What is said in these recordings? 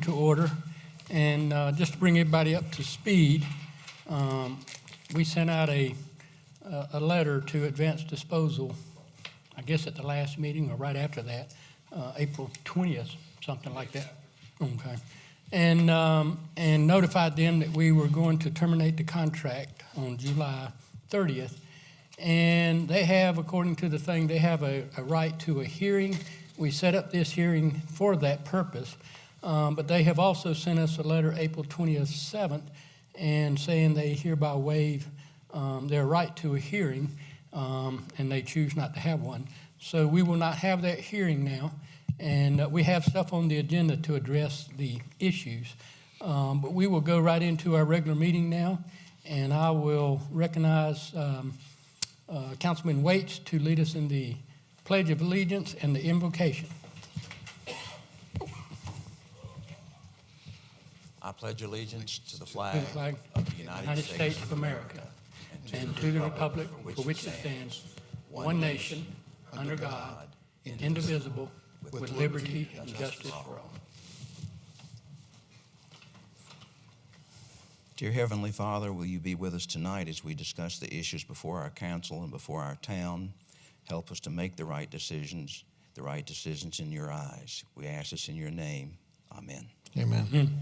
to order. And just to bring everybody up to speed, we sent out a letter to Advanced Disposal, I guess at the last meeting or right after that, April 20th, something like that. Okay. And notified them that we were going to terminate the contract on July 30th. And they have, according to the thing, they have a right to a hearing. We set up this hearing for that purpose. But they have also sent us a letter April 27th and saying they hereby waive their right to a hearing, and they choose not to have one. So we will not have that hearing now, and we have stuff on the agenda to address the issues. But we will go right into our regular meeting now, and I will recognize Councilman Waits to lead us in the Pledge of Allegiance and the invocation. I pledge allegiance to the flag of the United States of America and to the republic for which it stands, one nation, under God, indivisible, with liberty and justice for all. Dear Heavenly Father, will you be with us tonight as we discuss the issues before our council and before our town? Help us to make the right decisions in your eyes. We ask this in your name. Amen. Amen. Mm-hmm.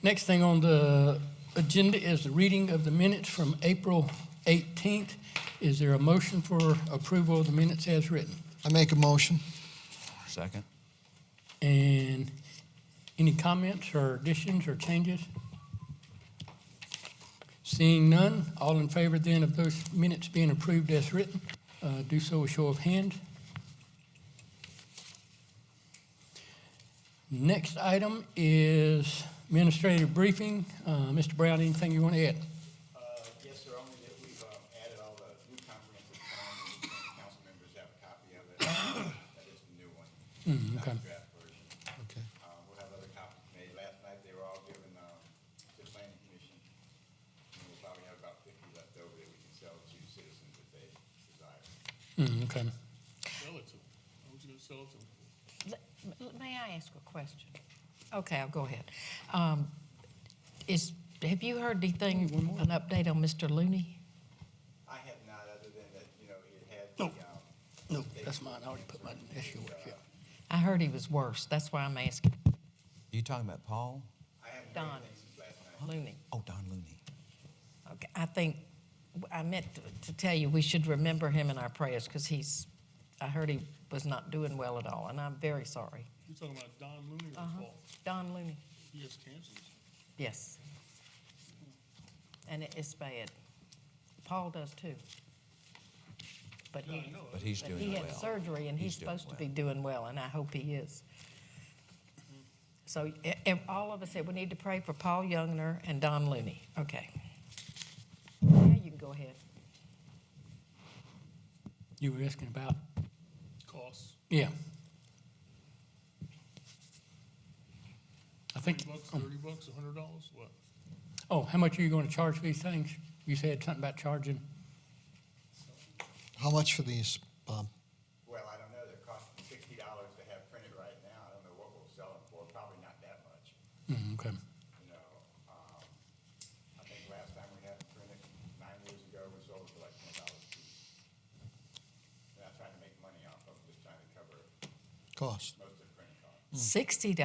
Next thing on the agenda is the reading of the minutes from April 18th. Is there a motion for approval of the minutes as written? I make a motion. Second. And any comments or additions or changes? Seeing none, all in favor then of those minutes being approved as written, do so a show of hands. Next item is administrative briefing. Mr. Brown, anything you want to add? Yes, sir. Only that we've added all the new comprehensive plan. And council members have a copy of it. That is the new one. Okay. Not the draft version. Okay. We'll have other copies made. Last night they were all given to the planning commission. And we'll probably have about 50 left over that we can sell to citizens if they desire. Okay. Sell it to them. What you gonna sell it to them for? May I ask a question? Okay, I'll go ahead. Have you heard anything, an update on Mr. Looney? I have not, other than that, it had No. the, No, that's mine. I already put my issue with you. I heard he was worse. That's why I'm asking. You talking about Paul? I haven't Don. heard anything since last night. Looney. Oh, Don Looney. Okay, I meant to tell you we should remember him in our prayers because I heard he was not doing well at all, and I'm very sorry. You talking about Don Looney or Paul? Don Looney. He has cancer. Yes. And it's bad. Paul does too. But Yeah, I know. But he's but doing he well. had surgery, and he's doing supposed to well. be doing well, and I hope he is. So all of us said we need to pray for Paul Youngner and Don Looney. Okay. Now you can go ahead. You were asking about? Costs. Yeah. I think. $20, $30, $100. What? Oh, how much are you going to charge for these things? You said something about charging. How much for these, Bob? Well, I don't know. They're costing $60 to have printed right now. I don't know what we'll sell them for. Probably not that much. Okay. I think last time we had them printed 9 years ago, we sold it for like $10 a piece. We're not trying to make money off of them, just trying to cover Cost. most of the printing costs. $60?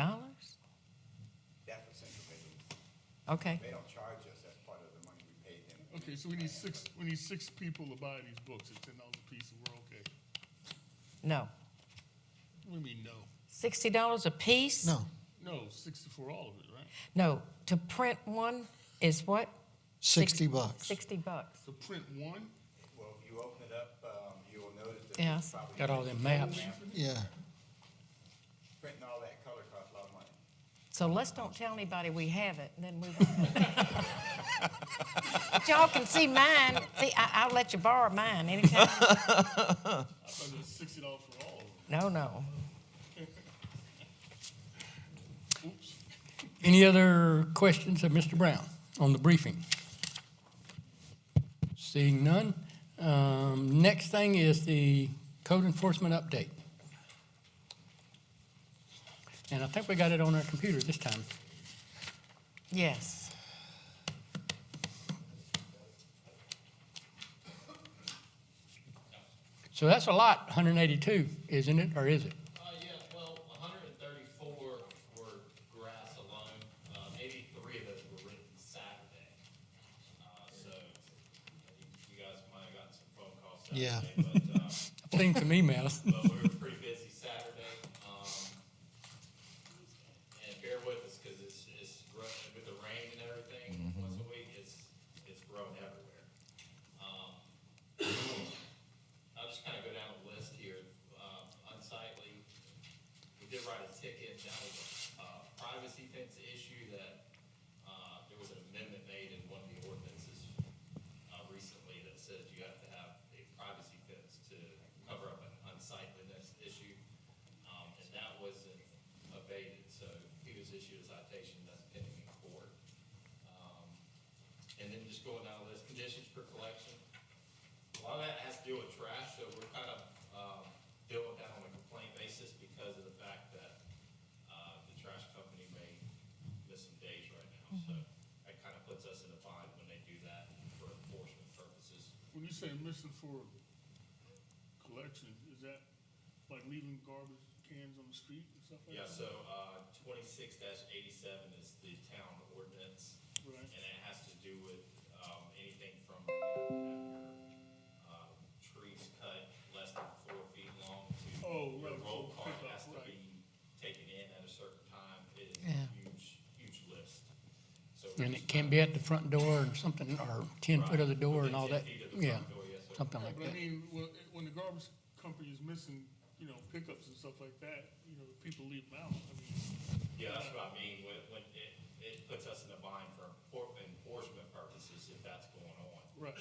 That's for Central Business. Okay. They don't charge us. That's part of the money we paid them. Okay, so we need six people to buy these books at $10 a piece, and we're okay. No. What do you mean no? $60 a piece? No, No, 60 for all of it, right? No. To print one is what? $60. $60. To print one? Well, if you open it up, you will notice that Yes. it's probably Got all them maps. Yeah. printing all that color costs a lot of money. So let's don't tell anybody we have it, and then we won't. But y'all can see mine. See, I'll let you borrow mine anytime. I thought it was $60 for all of them. No. Oops. Any other questions of Mr. Brown on the briefing? Seeing none, Next thing is the code enforcement update. And I think we got it on our computer this time. Yes. So that's a lot, 182, isn't it, or is it? Yeah, well, 134 were grass alone. 83 of those were written Saturday. So you guys might have gotten some phone calls Yeah. Saturday, but, I've seen some emails. but we were pretty busy Saturday. And bear with us, because it's with the rain and everything, once a week, it's grown everywhere. I'll just kind of go down the list here. Unsightly, we did write a ticket. That was a privacy fence issue that there was an amendment made in one of the ordinances recently that says you have to have a privacy fence to cover up an unsightliness issue. And that wasn't abated, so he was issued a citation that's pending in court. And then just going down the list, conditions for collection. A lot of that has to do with trash, so we're kind of dealing with that on a complaint basis because of the fact that the trash company may miss some days right now. So that kind of puts us in a bind when they do that for enforcement purposes. When you say missing for collection, is that like leaving garbage cans on the street and stuff like Yeah, that? so 26-87 is the town ordinance, Right. and it has to do with anything from your trees cut less than 4 feet long to Oh, your right, roll so cart pickup, has to right. be taken in at a certain time. It is Yeah. a huge list. So we're And just it can trying be at the front door or something, or 10 foot of the door and all that. Within 10 feet of the Yeah, front door, yes, sir. something Yeah, like but I that. mean, when the garbage company is missing, pickups and stuff like that, people leave them out. I mean, Yeah, that's what I mean, when it puts us in a bind for enforcement purposes if that's going on. right.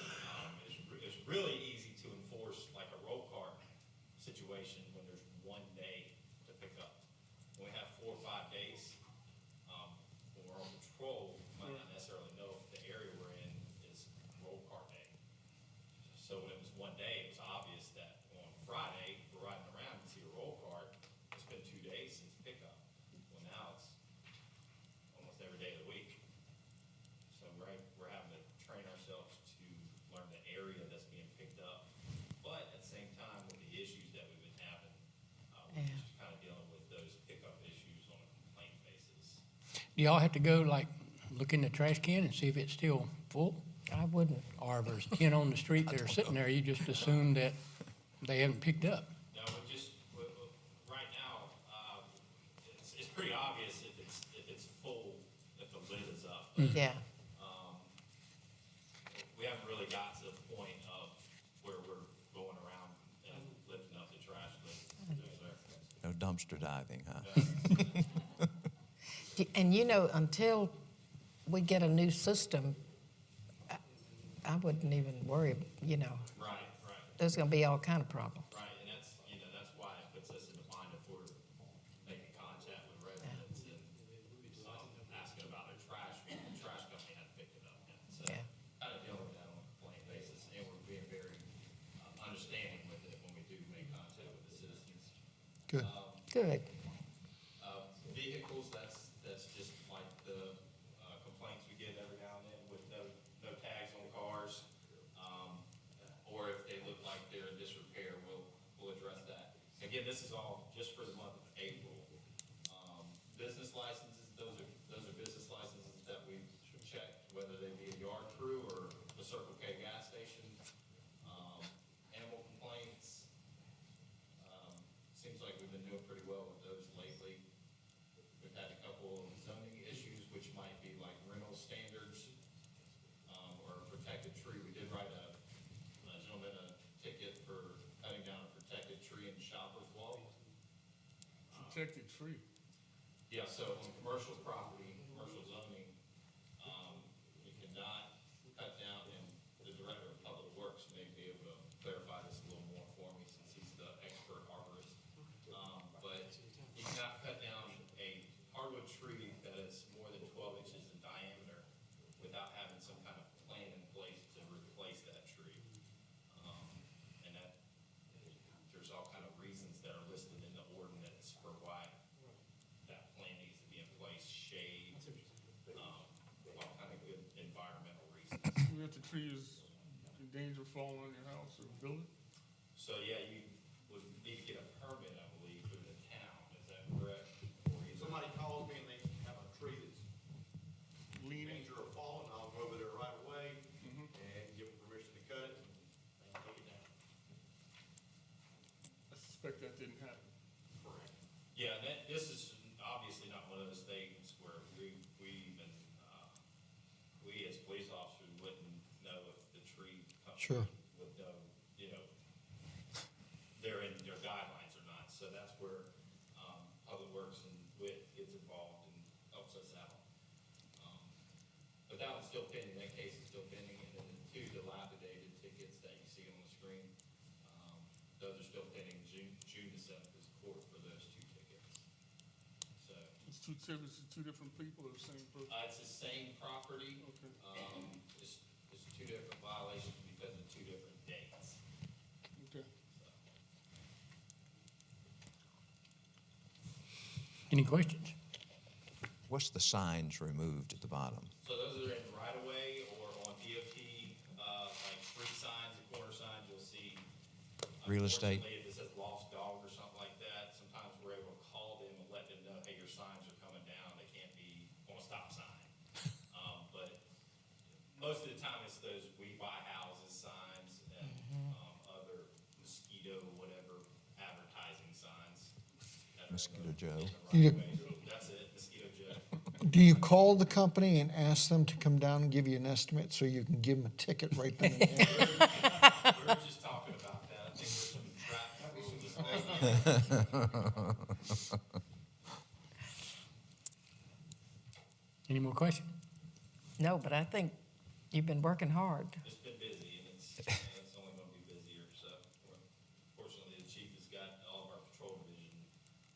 It's really easy to enforce like a roll cart situation when there's 1 day to pick up. When we have 4 or 5 days, when we're on patrol, we might not necessarily know if the area we're in is roll cart day. So when it was 1 day, it was obvious that on Friday, we're riding around and see a roll cart. It's been 2 days since pickup. Well, now it's almost every day of the week. So we're having to train ourselves to learn the area that's being picked up. But at the same time, with the issues that we've been having, we're Yeah. just kind of dealing with those pickup issues on a complaint basis. Do y'all have to go, like, look in the trash can and see if it's still full? I wouldn't. Or if there's 10 on the street that are sitting there, you just assume that they haven't picked up? No, right now, it's pretty obvious if it's full, if the lid is up. But Yeah. we haven't really got to the point of where we're going around and lifting up the trash lid. No dumpster diving, huh? And until we get a new system, I wouldn't even worry, Right. there's gonna be all kind of problems. Right, and that's why it puts us in a bind if we're making contact with residents and asking about their trash, when the trash company hadn't picked it up yet. So Yeah. kind of dealing with that on a complaint basis, and we're being very understanding with it when we do make contact with the citizens. Good. Good. Vehicles, that's just like the complaints we get every now and then with no tags on cars. Or if they look like they're in disrepair, we'll address that. Again, this is all just for the month of April. Business licenses, those are business licenses that we checked, whether they be a yard crew or a Circle K gas station. Animal complaints, seems like we've been doing pretty well with those lately. We've had a couple of zoning issues, which might be like rental standards, or a protected tree. We did write a gentleman a ticket for cutting down a protected tree in Shopper's Walk. Protected tree. Yeah, so on commercial property, commercial zoning, you cannot cut down, and the Director of Public Works may be able to clarify this a little more for me since he's the expert arborist. But you cannot cut down a hardwood tree that is more than 12 inches in diameter without having some kind of plan in place to replace that tree. me if the tree is in danger of falling on your house or building? So, yeah, you would need to get a permit, I believe, through the town, is that correct? Or either- Somebody calls me and they have a tree that's in Leaning? danger of falling, I'll go over there right away Mhm. and give them permission to cut it and take it down. I suspect that didn't happen. Correct. Yeah, this is obviously not one of those things where we even, we as police officers wouldn't know if the tree company Sure. would know, you know, they're in their guidelines or not. So that's where, Public Works and WIT gets involved and helps us out. But that one's still pending, that case is still pending, and then the two dilapidated tickets that you see on the screen, those are still pending. June the 7th is court for those two tickets. So, It's two tickets to two different people or the same person? it's the same property. Okay. It's two different violations because of two different dates. Okay. Any questions? What's the signs removed at the bottom? So those are in right of way or on DOT, like street signs and corner signs, you'll see. Real estate? Unfortunately, if it says lost dog or something like that, sometimes we're able to call them and let them know, hey, your signs are coming down, they can't be on a stop sign. But most of the time, it's those we buy houses signs and, other mosquito, whatever, advertising signs. that are Mosquito in the- Joe. in the right You- of way. That's it, Mosquito Joe. Do you call the company and ask them to come down and give you an estimate so you can give them a ticket right then and there? We were just talking about that. I think there's some traffic rules. Any more questions? No, but I think you've been working hard. It's been busy, and it's only gonna be busier, so fortunately, the chief has got all of our patrol division,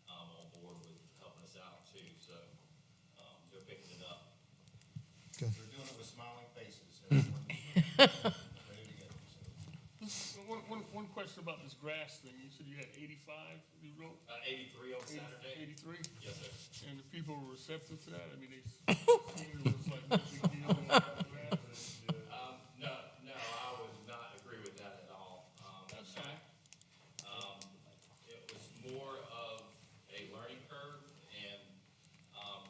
on board with helping us out too, so, they're picking it up. Good. They're doing it with smiling faces. Everyone's ready to go. So, One question about this grass thing. You said you had 85, you wrote? 83 on Saturday? 83? Yes, sir. And the people were receptive to that? I mean, they seemed it was like no big deal. All that grass. No, I would not agree with that at all. That's In fact, it was more of a learning curve, and,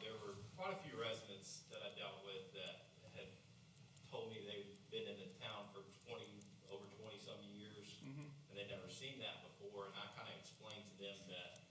there were quite a few residents that I dealt with that had told me they'd been in the town for over 20-some years, and they'd never seen that before, and I kind of explained to them that,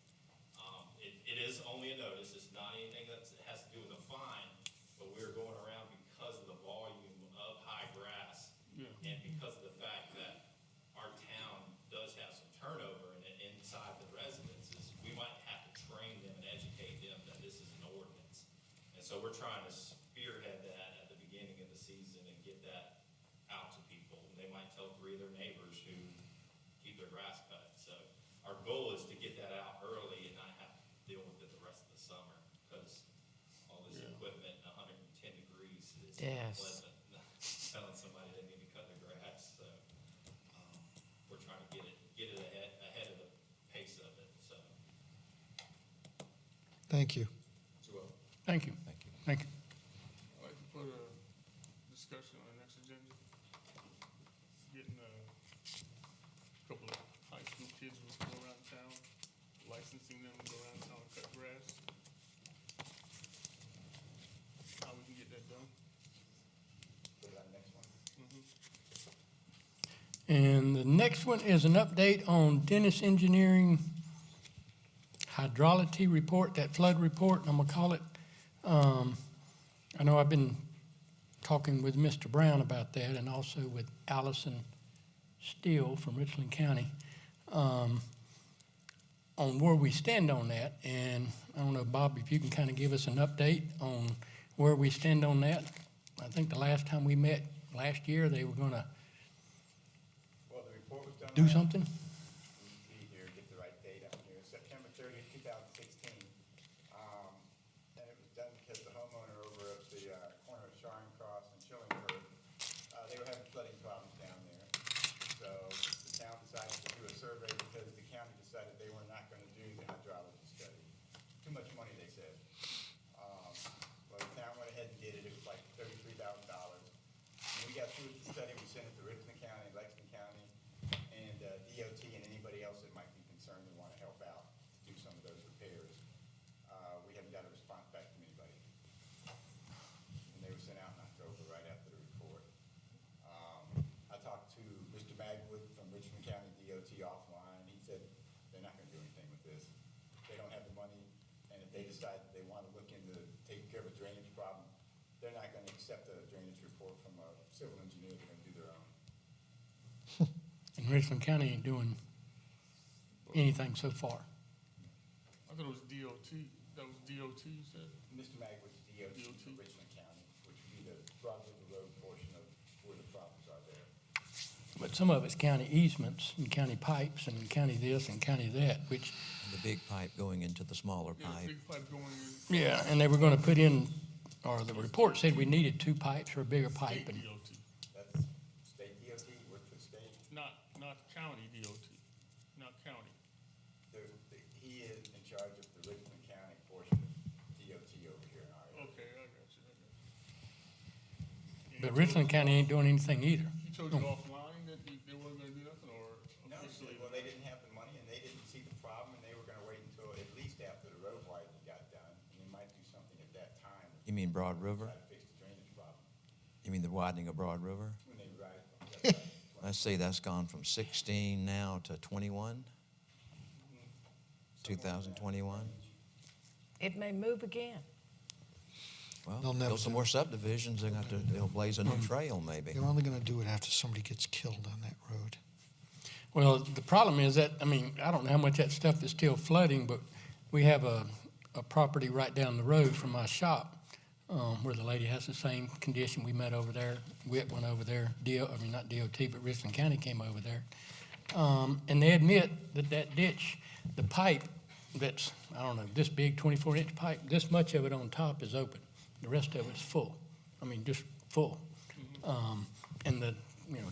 it is only a notice, it's not anything that has to do with a fine, but we're going around because of the volume of high grass, Yeah. and because of the fact that our town does have some turnover in it inside the residences, we might have to train them and educate them that this is an ordinance. And so we're trying to spearhead that at the beginning of the season and get that out to people. And they might tell 3 of their neighbors who keep their grass cut. So our goal is to get that out early and not have to deal with it the rest of the summer, because all this Yeah. equipment, 110 degrees, is not Yes. pleasant. Telling somebody they need to cut their grass, so, we're trying to get it ahead of the pace of it, so. Thank you. Thank you. Thank you. Thank you. I'd like to put a discussion on the next agenda. Getting a couple of high school kids to go around town, licensing them to go around town and cut grass. How we can get that done? Put it on the next one. And the next one is an update on Dennis Engineering hydrology report, that flood report, I'm gonna call it. I know I've been talking with Mr. Brown about that and also with Allison Steele from Richland County, on where we stand on that. And I don't know, Bob, if you can kind of give us an update on where we stand on that. I think the last time we met last year, they were gonna Well, the report was done. do last- something. Let me see here, get the right date on here, September 30th, 2016. And it was done because the homeowner over at the corner of Charing Cross and Schillingford, they were having flooding problems down there. So the town decided to do a survey because the county decided they were not going to do the hydrology study. Too much money, they said. Well, the town went ahead and did it, it was like $33,000. And we got through the they decide that they want to look into taking care of a drainage problem, they're not going to accept a drainage report from a civil engineer, they're going to do their own. And Richland County ain't doing anything so far. I thought it was DOT, that was DOT, you said? Mr. Mag was DOT for DOT. Richland County, which would be the Broad River Road portion of where the problems are there. But some of it's county easements and county pipes and county this and county that, which, The big pipe going into the smaller Yeah, pipe. big pipe going in. yeah, and they were gonna put in, or the report said we needed 2 pipes or a bigger pipe. State And DOT, That's state DOT, work for the state. not county DOT, not county. He is in charge of the Richland County portion of DOT over here in our area. Okay, I got you. And But he Richland told- County ain't doing anything either. He told you offline that they weren't gonna do nothing, or No, officially? well, they didn't have the money and they didn't see the problem and they were gonna wait until at least after the road widening got done. And they might do something at that time You mean Broad River? to try to fix the drainage problem You mean the widening of Broad River? when they ride. Let's see, that's gone from 16 now to 21? 2021? It may move again. Well, They'll never build some do more subdivisions, they'll blaze a new trail maybe. They're only gonna do it after somebody gets killed on that road. Well, the problem is that, I mean, I don't know how much that stuff is still flooding, but we have a property right down the road from my shop, where the lady has the same condition. We met over there, Witt went over there, not DOT, but Richland County came over there. And they admit that that ditch, the pipe that's, I don't know, this big 24-inch pipe, this much of it on top is open. The rest of it's full. I mean, just full. And the,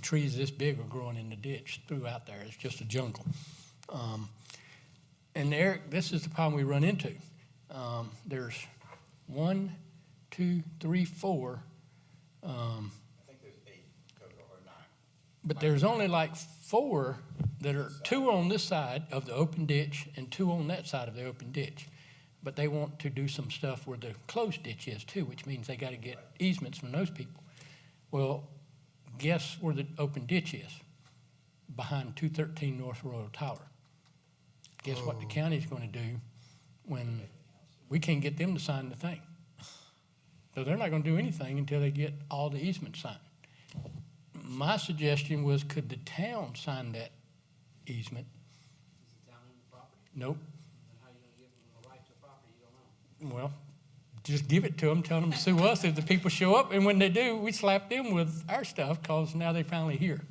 trees this big are growing in the ditch throughout there. It's just a jungle. And this is the problem we run into. There's 1, 2, 3, 4, I think there's 8 total or 9. but there's only like 4 that are 2 on this side of the open ditch and 2 on that side of the open ditch. But they want to do some stuff where the closed ditch is too, which means they got to get easements from those people. Well, guess where the open ditch is? Behind 213 North Royal Tower. Guess what the county's going to do when we can't get them to sign the thing? So they're not going to do anything until they get all the easements signed. My suggestion was, could the town sign that easement? Is the town own the property? Nope. Then how are you gonna give them a right to a property you don't own? Well, just give it to them, tell them to sue us if the people show up, and when they do, we slap them with our stuff, because now they're finally here.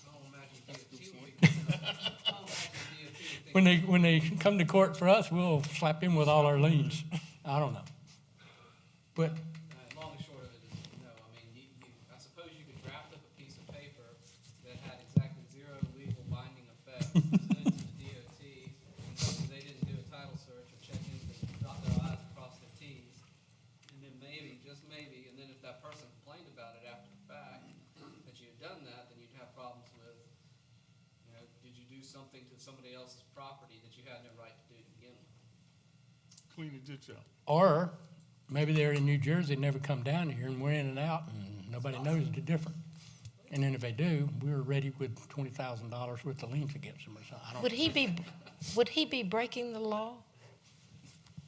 I don't imagine DOT will be, I don't imagine DOT will think. When they come to court for us, we'll slap them with all our liens. I don't know. But, Long and short of it is, no, I mean, I suppose you could draft up a piece of paper that had exactly 0 legal binding effect, present it to the DOT, and tell them they didn't do a title search or check in to dot their i's and cross their t's. And then maybe, just maybe, and then if that person complained about it after the fact, that you had done that, then you'd have problems with, did you do something to somebody else's property that you had no right to do to begin with? Clean the ditch out. or maybe they're in New Jersey, never come down here, and we're in and out, and nobody knows the difference. And then if they do, we're ready with $20,000 worth of liens against them or something. I don't Would he be breaking the law?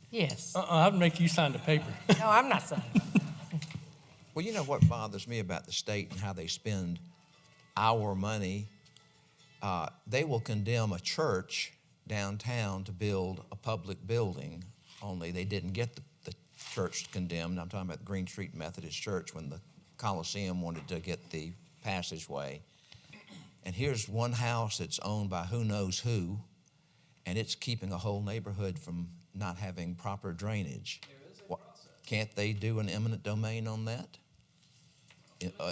Yes. I'd make you sign the paper. No, I'm not signing. Well, you know what bothers me about the state and how they spend our money? They will condemn a church downtown to build a public building, only they didn't get the church condemned. I'm talking about the Green Street Methodist Church when the Coliseum wanted to get the passageway. And here's one house that's owned by who knows who, and it's keeping a whole neighborhood from not having proper drainage. There is a What- process. Can't they do an eminent domain on that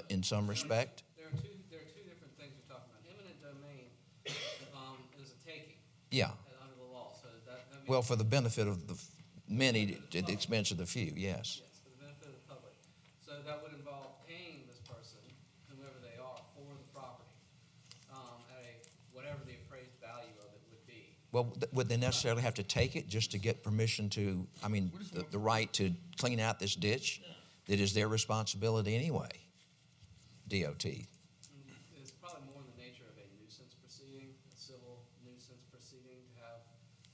in some respect? There are two different things you're talking about. Eminent domain is a taking Yeah. under the law, so that means. Well, for the benefit of the many at the expense of the few, yes. Yes, for the benefit of the public. So that would involve paying this person, whomever they are, for the property, at whatever the appraised value of it would be. Well, would they necessarily have to take it just to get permission to, the right to clean out this ditch? That is their responsibility anyway, DOT. It's probably more in the nature of a nuisance proceeding, a civil nuisance proceeding, to have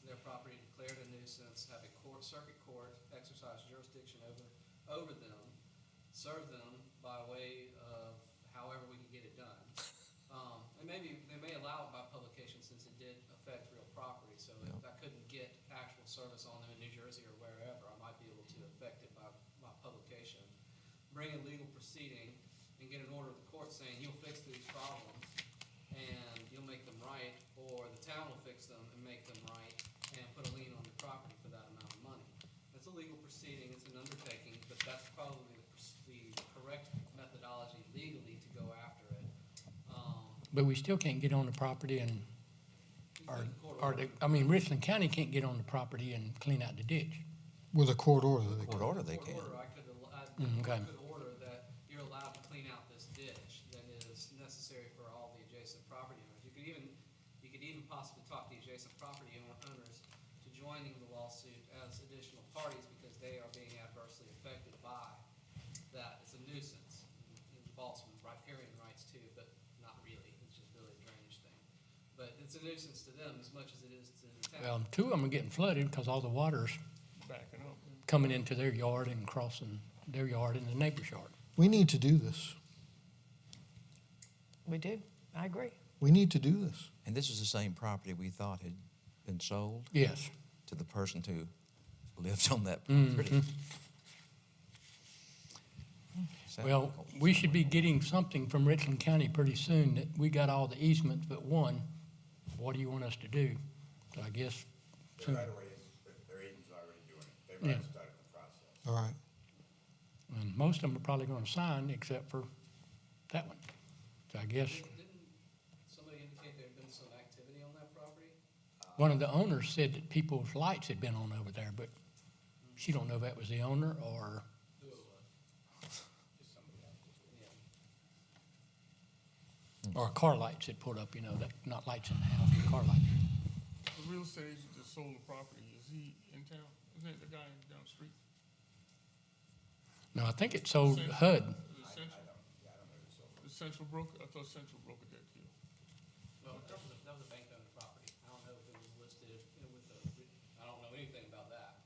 their property declared a nuisance, have a circuit court exercise jurisdiction over them, serve them by way of however we can get it done. And maybe, they may allow it by publication since it did affect real property, so if I couldn't get actual service on them in New Jersey or wherever, I might be able to affect it by publication. Bring a legal proceeding and get an order of the court saying you'll fix these problems and you'll make them right, or the town will fix them and make them right and put a lien on the property for that amount of money. It's a legal proceeding, it's an undertaking, but that's probably the correct methodology legally to go after it. But we still can't get on the property and, Richland County can't get on the property and clean out the ditch. With a court order. They Court could. order, they can. Okay. could order that you're allowed to clean out this ditch that is necessary for all the adjacent property owners. You could even possibly talk the adjacent property owners to joining the lawsuit as additional parties because they are being adversely affected by that. It's a nuisance. It involves some riparian rights too, but not really. It's just really a drainage thing. But it's a nuisance to them as much as it is to the town. Well, two of them are getting flooded because all the water's Backing up. coming into their yard and crossing their yard and the neighbor's yard. We need to do this. We do, I agree. We need to do this. And this is the same property we thought had been sold Yes. to the person who lived on that property. Sound Well, difficult. we should be getting something from Richland County pretty soon that we got all the easements but one. What do you want us to do? So I guess, Their right of way is, their agent's already doing it. They've already started the process. All right. and most of them are probably gonna sign except for that one. So I guess Didn't somebody indicate there had been some activity on that property? one of the owners said that people's lights had been on over there, but she don't know if that was the owner or, Who it was? Just somebody else. Yeah. or car lights had put up, that, not lights in the house, but car lights. The real estate agent that sold the property, is he in town? Isn't it the guy down the street? No, I think it sold HUD. Is it Central? Yeah, I don't know who sold it. Is Central broker? I thought Central brokered that deal. Well, that was a bank-owned property. I don't know if it was listed with I don't know anything about that,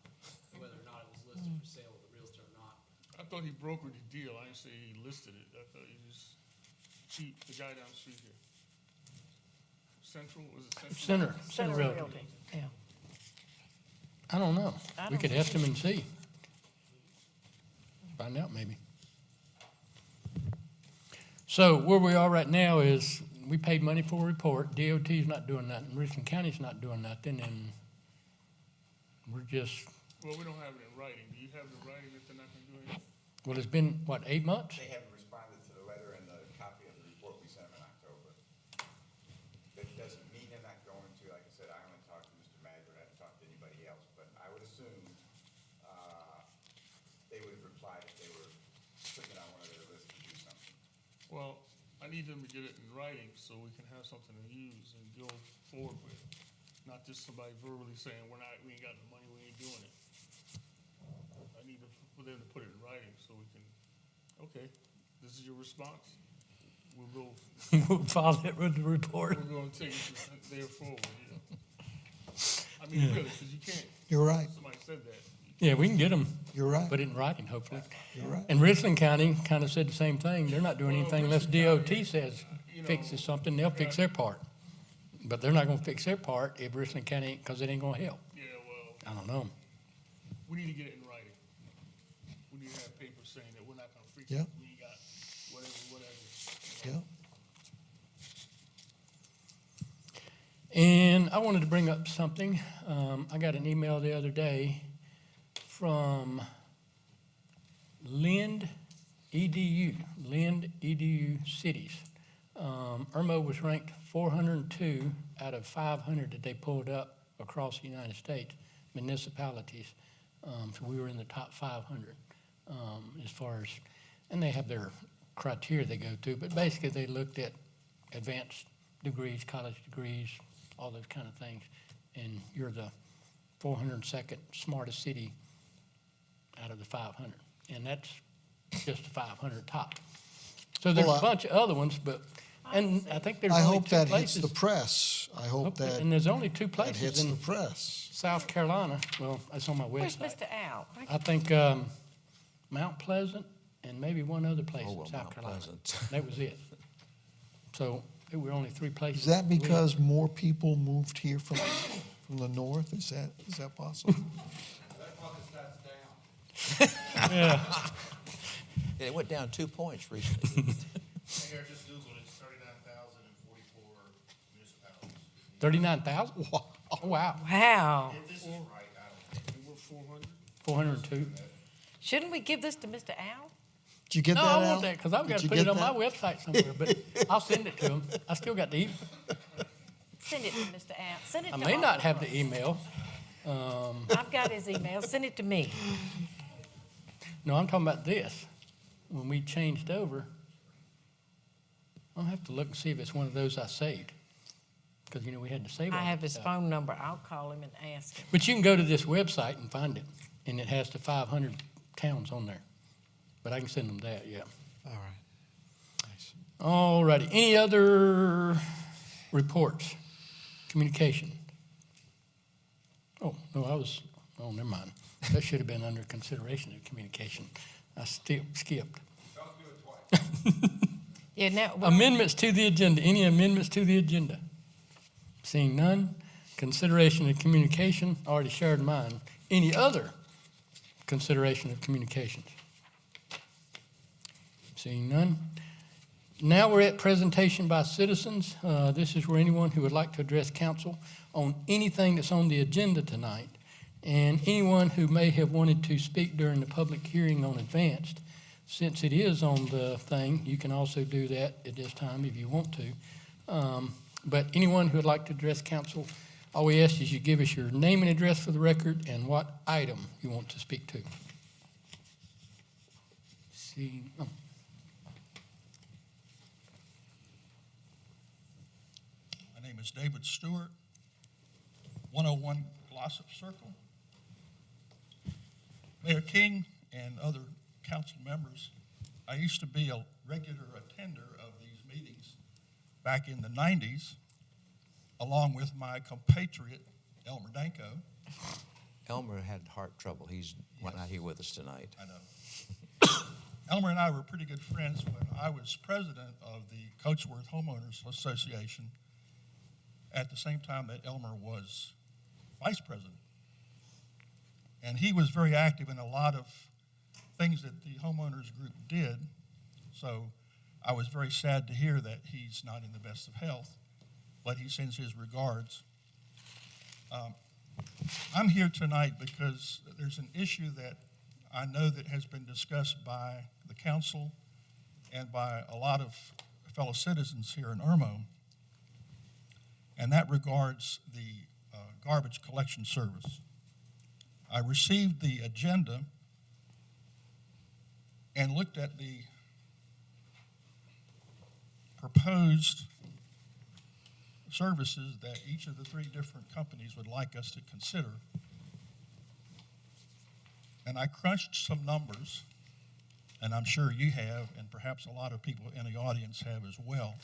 whether or not it was listed for sale with a realtor or not. I thought he brokered the deal. I didn't say he listed it. I thought he just, the guy down the street here. Central, was it Central? Center Realty. Yeah. I don't know. I We don't could know. ask them and see. Find out maybe. So where we are right now is we paid money for a report. DOT's not doing nothing. Richland County's not doing nothing, and we're just, Well, we don't have it in writing. Do you have it in writing that they're not gonna do anything? well, it's been, what, 8 months? They haven't responded to the letter and the copy of the report we sent them in October. That doesn't mean they're not going to, like I said, I only talked to Mr. Magwood, I haven't talked to anybody else, but I would assume, they would have replied if they were putting it on one of their lists to do something. Well, I need them to get it in writing so we can have something to use and go forward with. Not just somebody verbally saying, we ain't got the money, we ain't doing it. I need for them to put it in writing so we can, okay, this is your response. We'll go, We'll file it with the report. we're gonna take it there forward, I mean, really, because you can't, You're right. somebody said that. Yeah, we can get them, You're right. put it in writing, hopefully. You're right. And Richland County kind of said the same thing. They're not doing Well, anything unless Richland DOT County, says you know, fixes something, they'll fix their part. But they're not gonna fix their part if Richland County, because it ain't gonna help. Yeah, well, I don't know. we need to get it in writing. We need to have papers saying that we're not gonna fix it. Yep. We ain't got whatever. Yeah. And I wanted to bring up something. I got an email the other day from Lind EDU cities. Irmo was ranked 402 out of 500 that they pulled up across the United States, municipalities. So we were in the top 500 as far as, and they have their criteria they go through, but basically they looked at advanced degrees, college degrees, all those kind of things. And you're the 402nd smartest city out of the 500. And that's just the 500 top. So there's Well, a bunch of other ones, but And I think there's I only hope two that hits places. the press. I hope that And there's only two that places hits the in press. South Carolina. Well, that's on my Where's website. Mr. Al? I think Mount Pleasant and maybe one other place Oh, in well, South Mount Carolina. Pleasant. That was it. So there were only three places. Is that because more people moved here from the north? Is that possible? Yeah. Yeah, it went down 2 points recently. Hey, I just Googled it, it's 39,044 municipalities. 39,000? Oh, wow. Wow. If this is right, I don't know. 402. Shouldn't we give this to Mr. Al? Did you get No, that I out? want that because I've got Did to you put get it on my that? website somewhere, but I'll send it to him. I still got the email. Send it to Mr. Al. Send it I to may all not of have us. the email. I've got his email. Send it to me. No, I'm talking about this. When we changed over, I'll have to look and see if it's one of those I saved. Because, we had to save all I have that his stuff. phone number. I'll call him and ask him. But you can go to this website and find it, and it has the 500 towns on there. But I can send them that, yeah. All right. Nice. All righty. Any other reports? Communication? Oh, no, never mind. That should have been under consideration of communication. I skipped. Yeah, now, Amendments to the agenda. Any amendments to the agenda? Seeing none. Consideration of communication. Already shared mine. Any other consideration of communications? Seeing none. Now we're at presentation by citizens. This is where anyone who would like to address council on anything that's on the agenda tonight, and anyone who may have wanted to speak during the public hearing on advanced, since it is on the thing, you can also do that at this time if you want to. But anyone who would like to address council, all we ask is you give us your name and address for the record and what item you want to speak to. See, My name is David Stewart, 101 Glossop Circle. Mayor King and other council members, I used to be a regular attender of these meetings back in the 90s, along with my compatriot, Elmer Danko. Elmer had heart trouble. He's not here with us tonight. I know. Elmer and I were pretty good friends when I was president of the Coatsworth Homeowners Association at the same time that Elmer was vice president. And he was very active in a lot of things that the homeowners group did. So I was very sad to hear that he's not in the best of health, but he sends his regards. I'm here tonight because there's an issue that I know that has been discussed by the council and by a lot of fellow citizens here in Irmo, and that regards the garbage collection service. I received the agenda and looked at the proposed services that each of the three different companies would like us to consider. And I crunched some numbers, and I'm sure you have, and perhaps a lot of people in the audience have as well.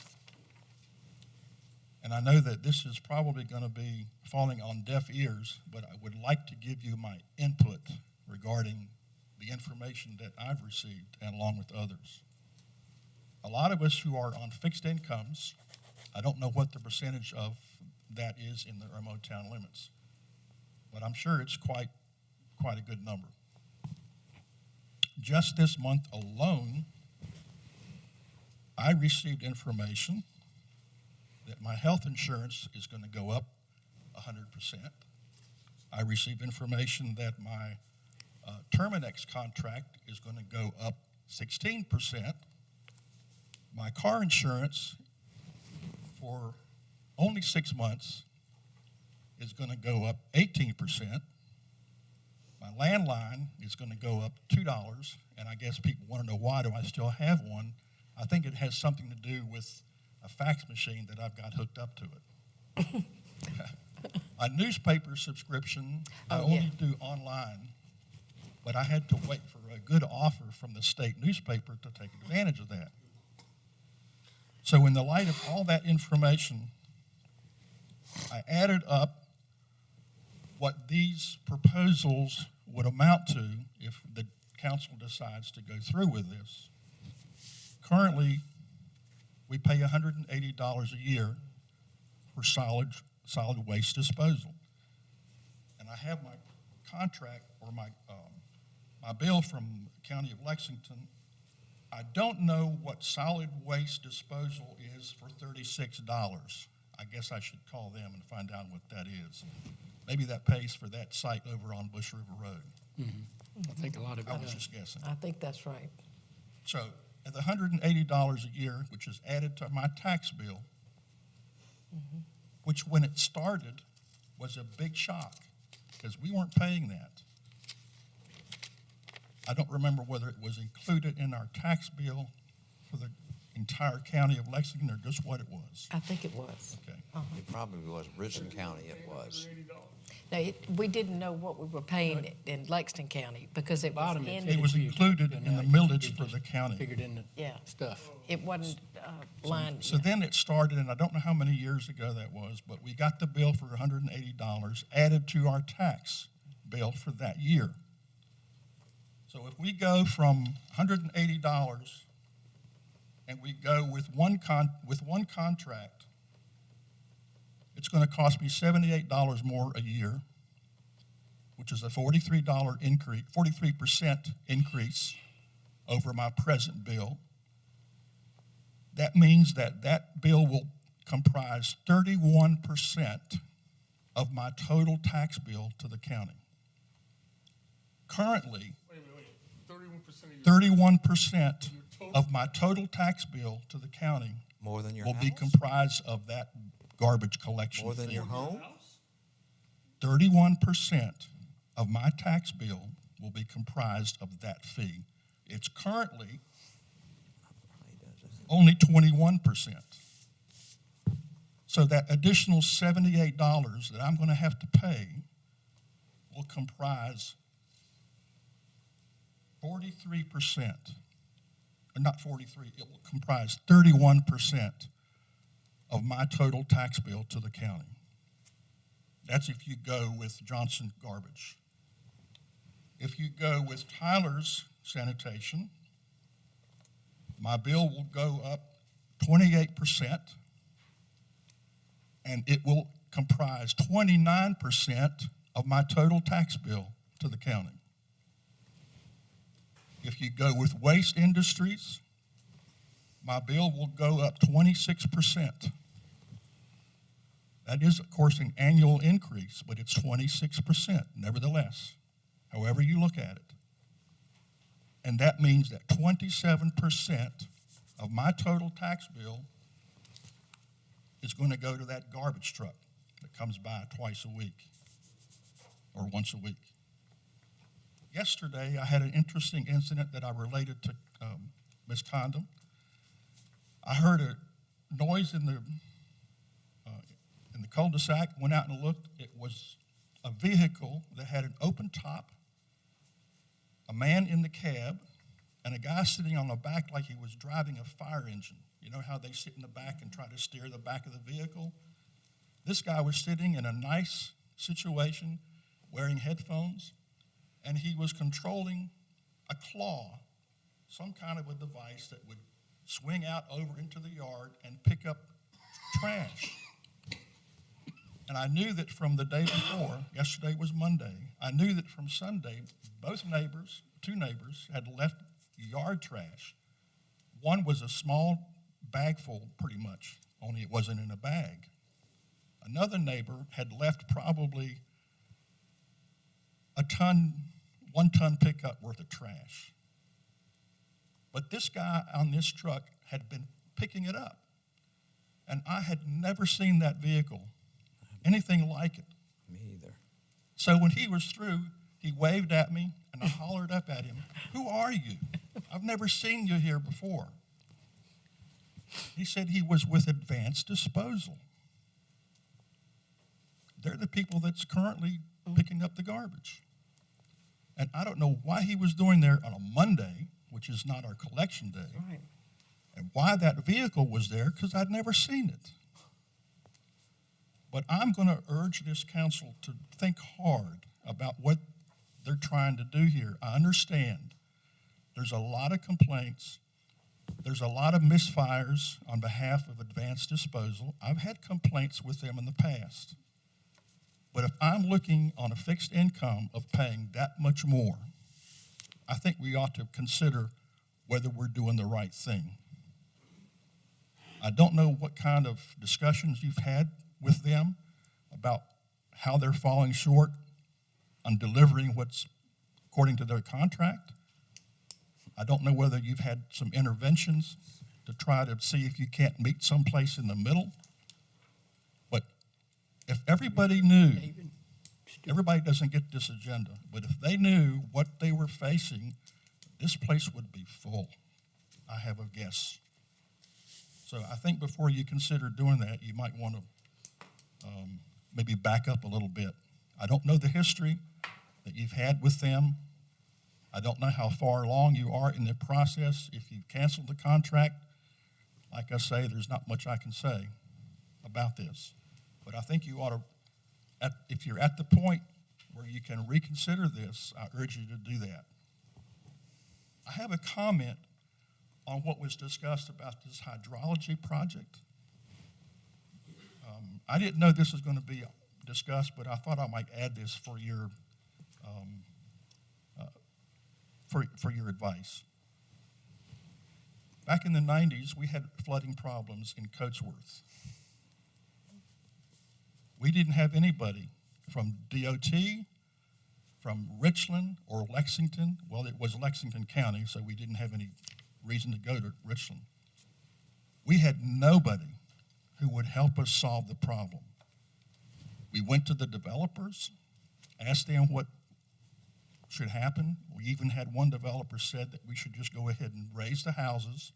And I know that this is probably going to be falling on deaf ears, but I would like to give you my input regarding the information that I've received, and along with others. A lot of us who are on fixed incomes, I don't know what the percentage of that is in the Irmo town limits, but I'm sure it's quite a good number. Just this month alone, I received information that my health insurance is going to go up 100%. I received information that my Terminex contract is going to go up 16%. My car insurance for only 6 months is going to go up 18%. My landline is going to go up $2, and I guess people want to know why do I still have one. I think it has something to do with a fax machine that I've got hooked up to it. My newspaper subscription, I only do online, but I had to wait for a good offer from the state newspaper to take advantage of that. So in the light of all that information, I added up what these proposals would amount to if the council decides to go through with this. Currently, we pay $180 a year for solid waste disposal. And I have my contract or my bill from the County of Lexington. I don't know what solid waste disposal is for $36. I guess I should call them and find out what that is. Maybe that pays for that site over on Bush River Road. I think a lot of it I was does. just guessing. I think that's right. So at the $180 a year, which is added to my tax bill, which when it started was a big shock because we weren't paying that. I don't remember whether it was included in our tax bill for the entire county of Lexington or just what it was. I think it was. Okay. It probably was Richland County, it was. Now, we didn't know what we were paying in Lexington County because it was Bottom in, it It was included in the millage for the county. Figured in the yeah, stuff. it wasn't lined. So then it started, and I don't know how many years ago that was, but we got the bill for $180 added to our tax bill for that year. So if we go from $180 and we go with one contract, it's going to cost me $78 more a year, which is a $43 increase, 43% increase over my present bill. That means that that bill will comprise 31% of my total tax bill to the county. Currently, 31% of my total tax bill to the county More than your will house? be comprised of that garbage collection More than fee. your home? 31% of my tax bill will be comprised of that fee. It's currently only 21%. So that additional $78 that I'm going to have to pay will comprise 43%, or not 43, it will comprise 31% of my total tax bill to the county. That's if you go with Johnson Garbage. If you go with Tyler's Sanitation, my bill will go up 28%, and it will comprise 29% of my total tax bill to the county. If you go with Waste Industries, my bill will go up 26%. That is, of course, an annual increase, but it's 26% nevertheless, however you look at it. And that means that 27% of my total tax bill is going to go to that garbage truck that comes by twice a week or once a week. Yesterday, I had an interesting incident that I related to Ms. Condon. I heard a noise in the cul-de-sac, went out and looked. It was a vehicle that had an open top, a man in the cab, and a guy sitting on the back like he was driving a fire engine. You know how they sit in the back and try to steer the back of the vehicle? This guy was sitting in a nice situation, wearing headphones, and he was controlling a claw, some kind of a device that would swing out over into the yard and pick up trash. And I knew that from the day before, yesterday was Monday, I knew that from Sunday, two neighbors had left yard trash. One was a small bag full, pretty much, only it wasn't in a bag. Another neighbor had left probably a 1-ton pickup worth of trash. But this guy on this truck had been picking it up. And I had never seen that vehicle, anything like it. Me either. So when he was through, he waved at me, and I hollered up at him, "Who are you? I've never seen you here before." He said he was with Advanced Disposal. They're the people that's currently picking up the garbage. And I don't know why he was doing there on a Monday, which is not our collection day. Right. And why that vehicle was there, because I'd never seen it. But I'm going to urge this council to think hard about what they're trying to do here. I understand there's a lot of complaints. There's a lot of misfires on behalf of Advanced Disposal. I've had complaints with them in the past. But if I'm looking on a fixed income of paying that much more, I think we ought to consider whether we're doing the right thing. I don't know what kind of discussions you've had with them about how they're falling short on delivering what's according to their contract. I don't know whether you've had some interventions to try to see if you can't meet someplace in the middle. But if everybody knew, everybody doesn't get this agenda, but if they knew what they were facing, this place would be full. I have a guess. So I think before you consider doing that, you might want to maybe back up a little bit. I don't know the history that you've had with them. I don't know how far along you are in the process. If you've canceled the contract, like I say, there's not much I can say about this. But I think you ought to, if you're at the point where you can reconsider this, I urge you to do that. I have a comment on what was discussed about this hydrology project. I didn't know this was going to be discussed, but I thought I might add this for your advice. Back in the 90s, we had flooding problems in Coatsworth. We didn't have anybody from DOT, from Richland or Lexington. Well, it was Lexington County, so we didn't have any reason to go to Richland. We had nobody who would help us solve the problem. We went to the developers, asked them what should happen. We even had one developer said that we should just go ahead and raise the houses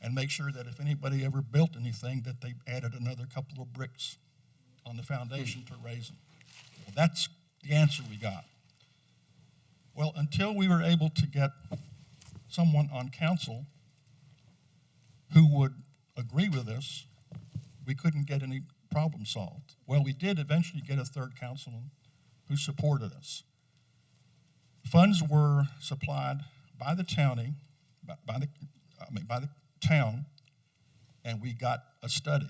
and make sure that if anybody ever built anything, that they added another couple of bricks on the foundation to raise them. Well, that's the answer we got. Well, until we were able to get someone on council who would agree with us, we couldn't get any problem solved. Well, we did eventually get a third councilman who supported us. Funds were supplied by the county, by the town, and we got a study.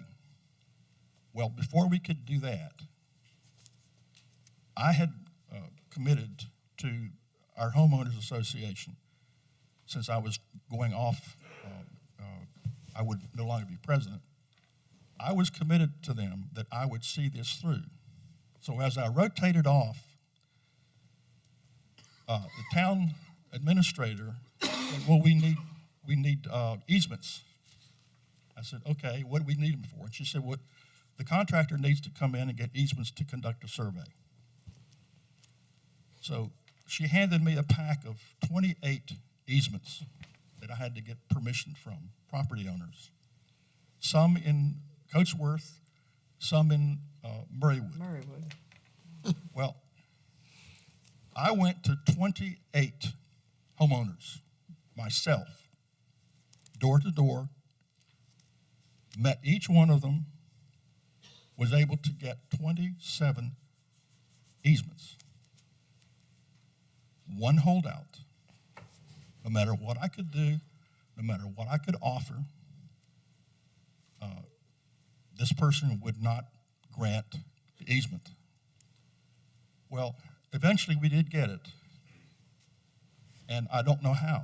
Well, before we could do that, I had committed to our homeowners association, since I was going off, I would no longer be president. I was committed to them that I would see this through. So as I rotated off, the town administrator said, well, we need easements. I said, okay, what do we need them for? And she said, well, the contractor needs to come in and get easements to conduct a survey. So she handed me a pack of 28 easements that I had to get permission from property owners. Some in Coatsworth, some in Murraywood. Well, I went to 28 homeowners myself, door to door, met each one of them, was able to get 27 easements. One holdout. No matter what I could do, no matter what I could offer, this person would not grant the easement. Well, eventually we did get it, and I don't know how.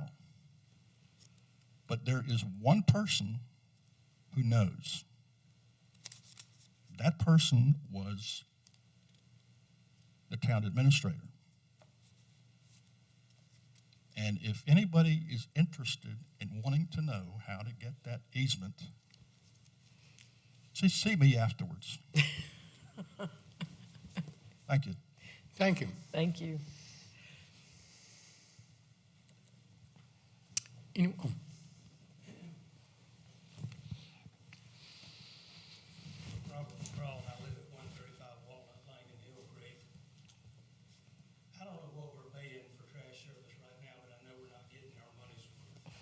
But there is one person who knows. That person was the town administrator. And if anybody is interested in wanting to know how to get that easement, just see me afterwards. Thank you. Thank you. Thank you. Anyone? Robert McCraw, and I live at 135 Walnut Lane in Hill Creek. I don't know what we're paying for trash service right now, but I know we're not getting our money's worth.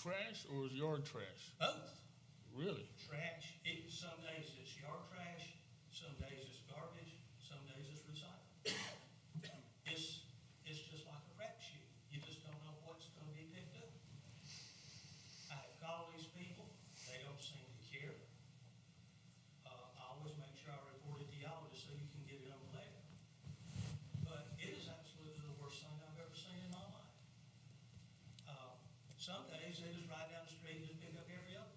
trash or is yard trash? Both. Really? Trash, some days it's yard trash, some days it's garbage, some days it's recycled. It's just like a crapshoot. You just don't know what's gonna be picked up. I have called these people, they don't seem to care. I always make sure I report it to y'all just so you can get it on the letter. But it is absolutely the worst thing I've ever seen in my life. Some days they just ride down the street and just pick up every other.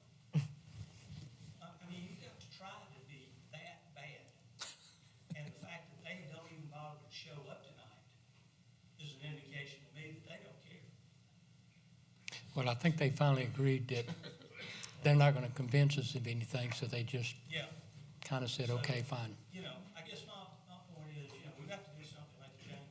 I mean, you got to try to be that bad. And the fact that they don't even bother to show up tonight is an indication to me that they don't care. Well, I think they finally agreed that they're not gonna convince us of anything, so they just Yeah. kinda said, okay, fine. You know, I guess my point is, you know, we've got to do something to make a change.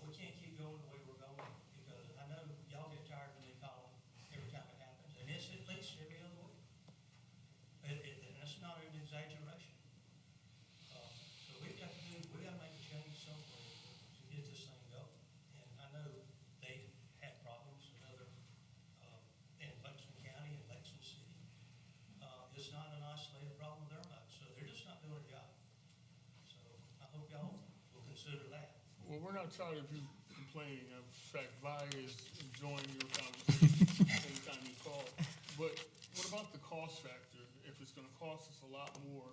We can't keep going the way we're going, because I know y'all get tired of me calling every time it happens, and it's at least every other week. And that's not an exaggeration. So we got to make a change somewhere to get this thing going. And I know they had problems in in Lexington County and Lexington City. It's not an isolated problem there much, so they're just not doing a job. So I hope y'all will consider that. Well, we're not tired of you complaining. In fact, Vi is enjoying your conversation anytime you call. But what about the cost factor? If it's gonna cost us a lot more,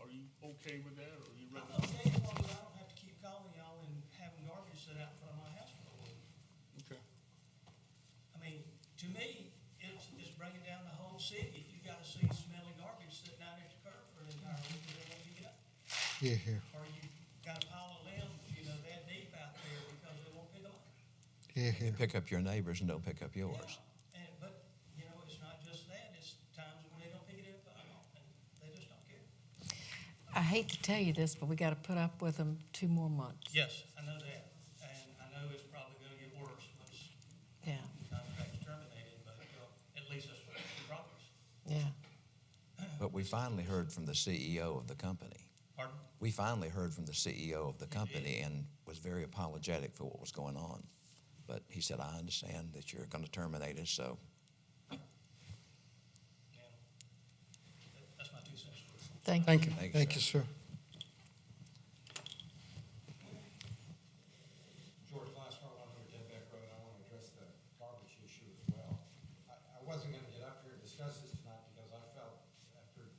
are you okay with that, or are you I'm ready? okay as long as I don't have to keep calling y'all and having garbage sit out in front of my house for a week. Okay. I mean, to me, it's bringing down the whole city. If you gotta see smelly garbage sitting out at your curb for an entire week, they won't pick it up. Yeah, here. Or you got a pile of limbs, you know, that deep out there because they won't pick them up. Yeah, here. Pick up your neighbors and don't pick up yours. Yeah, but, you know, it's not just that, it's times when they don't pick it up at all, and they just don't care. I hate to tell you this, but we gotta put up with them 2 more months. Yes, I know that, and I know it's probably gonna get worse once Yeah, the contract's terminated, but at least that's what the progress. yeah. But we finally heard from the CEO of the company. Pardon? We finally heard from the CEO of the company and was very apologetic for what was going on. But he said, I understand that you're going to terminate us, so Yeah. That's my 2 cents worth. Thank you. Thank you. Thank you, sir. George Glassford, 100 Denbeck Road. I want to address the garbage issue as well. I wasn't going to get up here and discuss this tonight because I felt after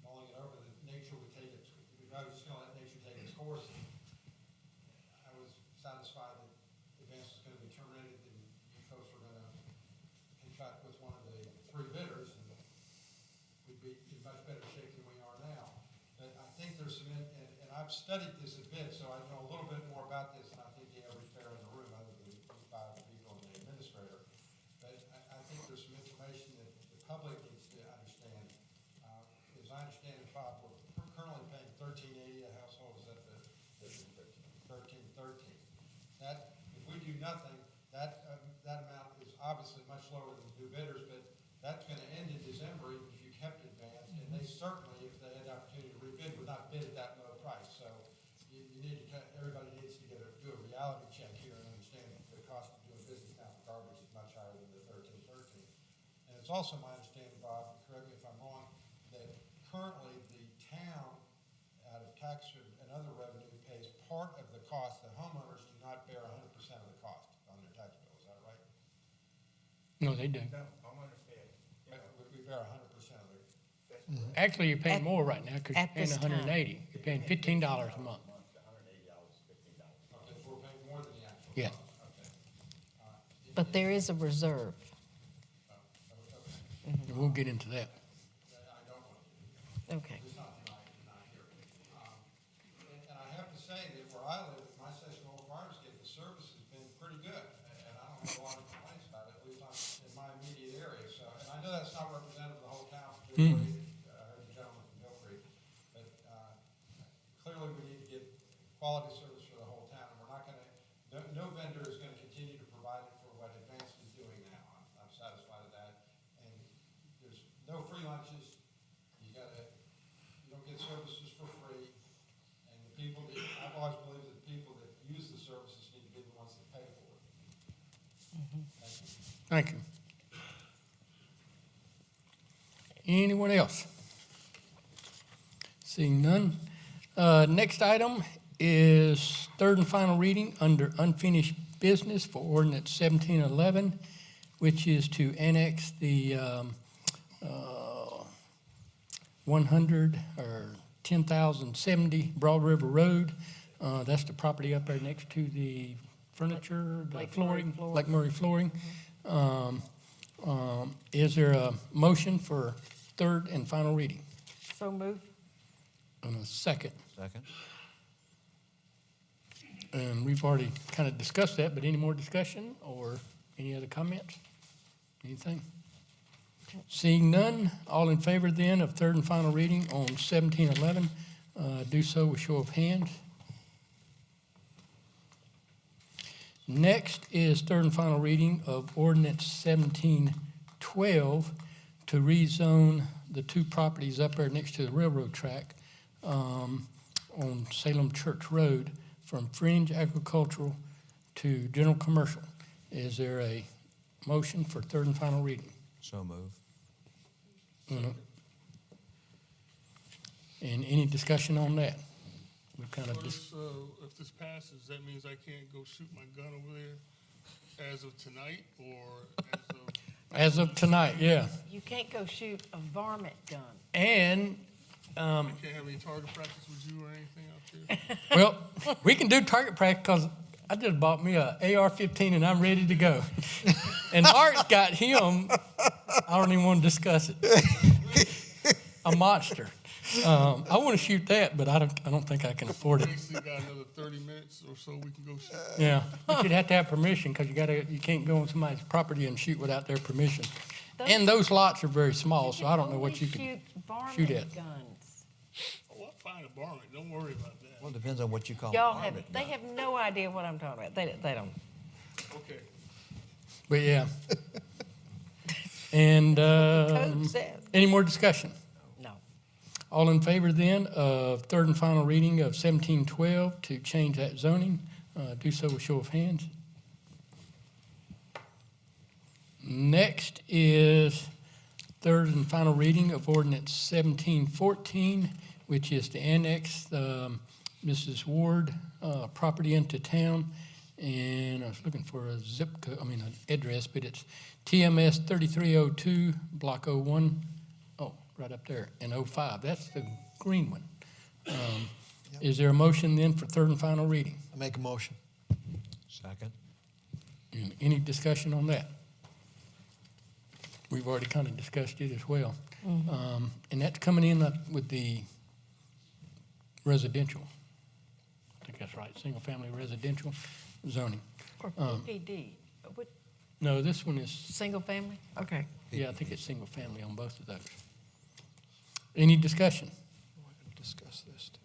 mulling it over that nature would take its, I was just going to let nature take its course. I was satisfied that Advance was going to be terminated and you folks were going to contract with one of the 3 bidders and we'd be in much better shape than we are now. But I think there's some, and I've studied this a bit, so I know a little bit more about this than I think the average bear in the room, other than 5 people and the administrator. But I think there's some information that the public needs to understand. As I understand it, Bob, we're currently paying $13.80 a household. Is that the $13.13? That, if we do nothing, that amount is obviously much lower than the new bidders, but that's going to end in December even if you kept Advance. And they certainly, if they had the opportunity to rebid, would not bid at that low price. So you need to, everybody needs to do a reality check here and understand that the cost of doing business now for garbage is much higher than the $13.13. And it's also my understanding, Bob, correct me if I'm wrong, that currently the town, out of tax and other revenue, pays part of the cost. The homeowners do not bear 100% of the cost on their tax bill. Is that right? No, they do. No, homeowners pay it. We bear 100% of the. Actually, you're paying At- more right now because you're at paying this time. 180. You're paying $15 a month. The $180, $15. Okay, so we're paying more than the actual. Yeah. cost. Okay. But there is a reserve. Okay. We'll get into that. I don't want to. Okay. It's not tonight, not here. And I have to say that where I live, my section of Old Farms Gate, the service has been pretty good. And I don't have a lot of complaints about it, at least not in my immediate area. So, and I know that's not representative of the whole town, particularly, I heard the gentleman from Mill Creek. But clearly we need to get quality service for the whole town. And we're not going to, no vendor is going to continue to provide it for what Advance is doing now. I'm satisfied with that. And there's no free lunches. You don't get services for free. And the people that, I've always believed that the people that use the services need to be the ones that pay for it. Thank you. Thank you. Anyone else? Seeing none. Next item is third and final reading under unfinished business for ordinance 1711, which is to annex the 100 or 10,070 Broad River Road. That's the property up there next to the furniture, the Lake flooring, Murray Lake Murray flooring. Is there a motion for third and final reading? So move. And a second. Second? And we've already kind of discussed that, but any more discussion or any other comments? Anything? Seeing none, all in favor then of third and final reading on 1711, do so with show of hands. Next is third and final reading of ordinance 1712 to rezone the two properties up there next to the railroad track on Salem Church Road from fringe agricultural to general commercial. Is there a motion for third and final reading? So move. And any discussion on that? We've kind of Well, just, if this passes, that means I can't go shoot my gun over there as of tonight or as of tonight, yeah. You can't go shoot a varmint gun. And, I can't have any target practice with you or anything out there? well, we can do target practice because I just bought me a AR-15 and I'm ready to go. And Mark's got him, I don't even want to discuss it, a monster. I want to shoot that, but I don't think I can afford it. Basically got another 30 minutes or so we can go shoot. Yeah, but you'd have to have permission because you can't go on somebody's property and shoot without their permission. And those lots are very small, so I don't know what you can Shoot shoot varmint at. guns. Oh, I'll find a varmint, don't worry about that. Well, it depends on what you call Y'all a have, varmint they gun. have no idea what I'm talking about. They don't. Okay. But yeah. And Code says. any more discussion? No. All in favor then of third and final reading of 1712 to change that zoning, do so with show of hands. Next is third and final reading of ordinance 1714, which is to annex Mrs. Ward property into town. And I was looking for a zip code, an address, but it's TMS 3302, block 01. Oh, right up there, in 05. That's the green one. Is there a motion then for third and final reading? I make a motion. Second? And any discussion on that? We've already kind of discussed it as well. And that's coming in with the residential. I think that's right, single-family residential zoning. Or PPD. What, No, this one is, single family? Okay. yeah, I think it's single-family on both of those. Any discussion? Discuss this too.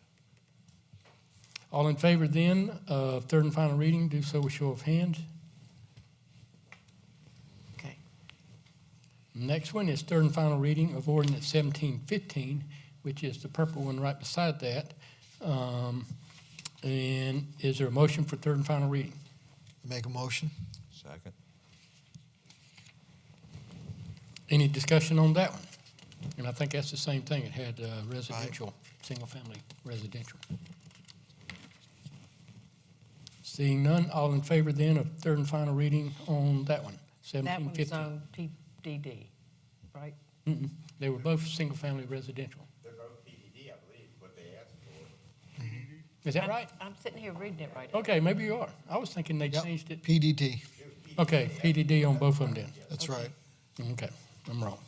All in favor then of third and final reading, do so with show of hands. Okay. Next one is third and final reading of ordinance 1715, which is the purple one right beside that. And is there a motion for third and final reading? Make a motion. Second? Any discussion on that one? And I think that's the same thing. It had residential, single-family residential. Seeing none, all in favor then of third and final reading on that one, That one's 1715? on PDD, right? They were both single-family residential. They're both PDD, I believe, what they asked for. Is that right? I'm sitting here reading it right now. Okay, maybe you are. I was thinking they Yep. changed it. PDT. Okay, PDD on both of them then. That's right. Okay, I'm wrong.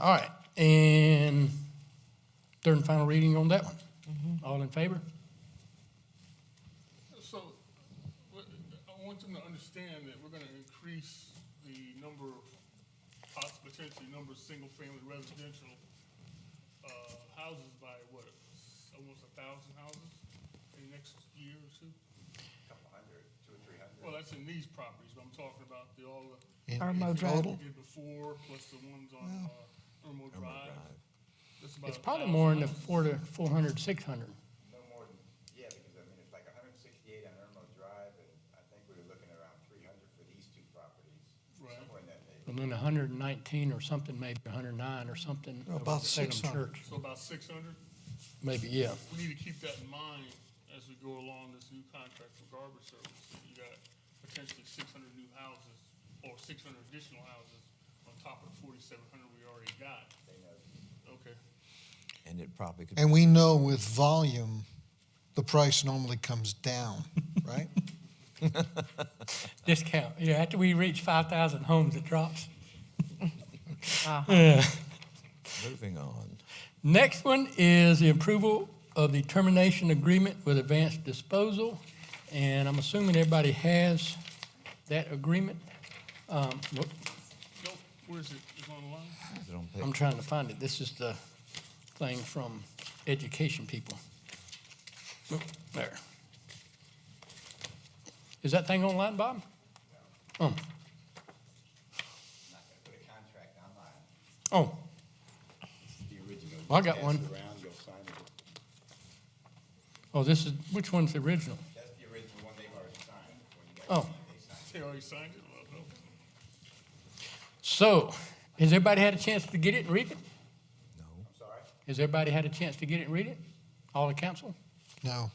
All right, and third and final reading on that one. All in favor? So, I want them to understand that we're gonna increase the number of, potentially number of single-family residential, houses by what, almost 1,000 houses in the next year or two? Couple hundred, 200 or 300. Well, that's in these properties, but I'm talking about all the Irmo In Drive. total? we did before, plus the ones on, Irmo Drive. That's about It's probably 1,000 more in the houses. 400, 600. No more than, yeah, because it's like 168 on Irmo Drive, and I think we were looking around 300 for these two properties. Right. Somewhere in that neighborhood. and then 119 or something, maybe 109 or something. over About at Salem 600. Church. So about 600? Maybe, yeah. We need to keep that in mind as we go along this new contract for garbage service. You got potentially 600 new houses or 600 additional houses on top of the 4,700 we already got. Okay. And it probably could. And we know with volume, the price normally comes down, right? Discount, yeah, after we reach 5,000 homes, it drops. Uh-huh. Yeah. Moving on. Next one is the approval of the termination agreement with Advanced Disposal, and I'm assuming everybody has that agreement. Whoop, No, where is it? It's online? Is it on page? I'm trying to find it. This is the thing from education people. Whoop, there. Is that thing online, Bob? Oh, I'm not gonna put a contract online. oh, The original. I got Pass it one. around, you'll sign it. oh, this is, which one's the original? That's the original one they've already signed. When you guys Oh. signed, they signed it. They already signed it? Well, no. So, has everybody had a chance to get it and read it? No. I'm sorry, Has everybody had a chance to get it and read it? All the council? No.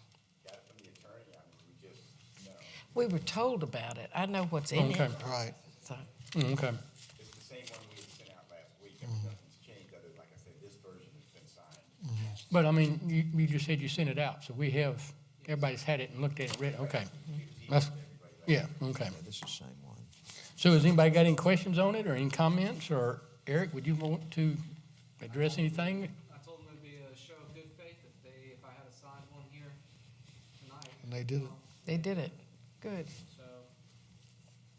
got it from the attorney, I mean, we just, no. We were told about it. I know what's in Okay. it. Right. So, Okay. It's the same one we had sent out last week, I mean, nothing's changed, other than, like I said, this version has been signed. But I mean, you just said you sent it out, so we have, everybody's had it and looked at it, read it, okay. That's, yeah, okay. Yeah, this is the same one. So has anybody got any questions on it or any comments? Or Eric, would you want to address anything? I told them it'd be a show of good faith if I had a signed one here tonight. And they did it. they did it. Good, So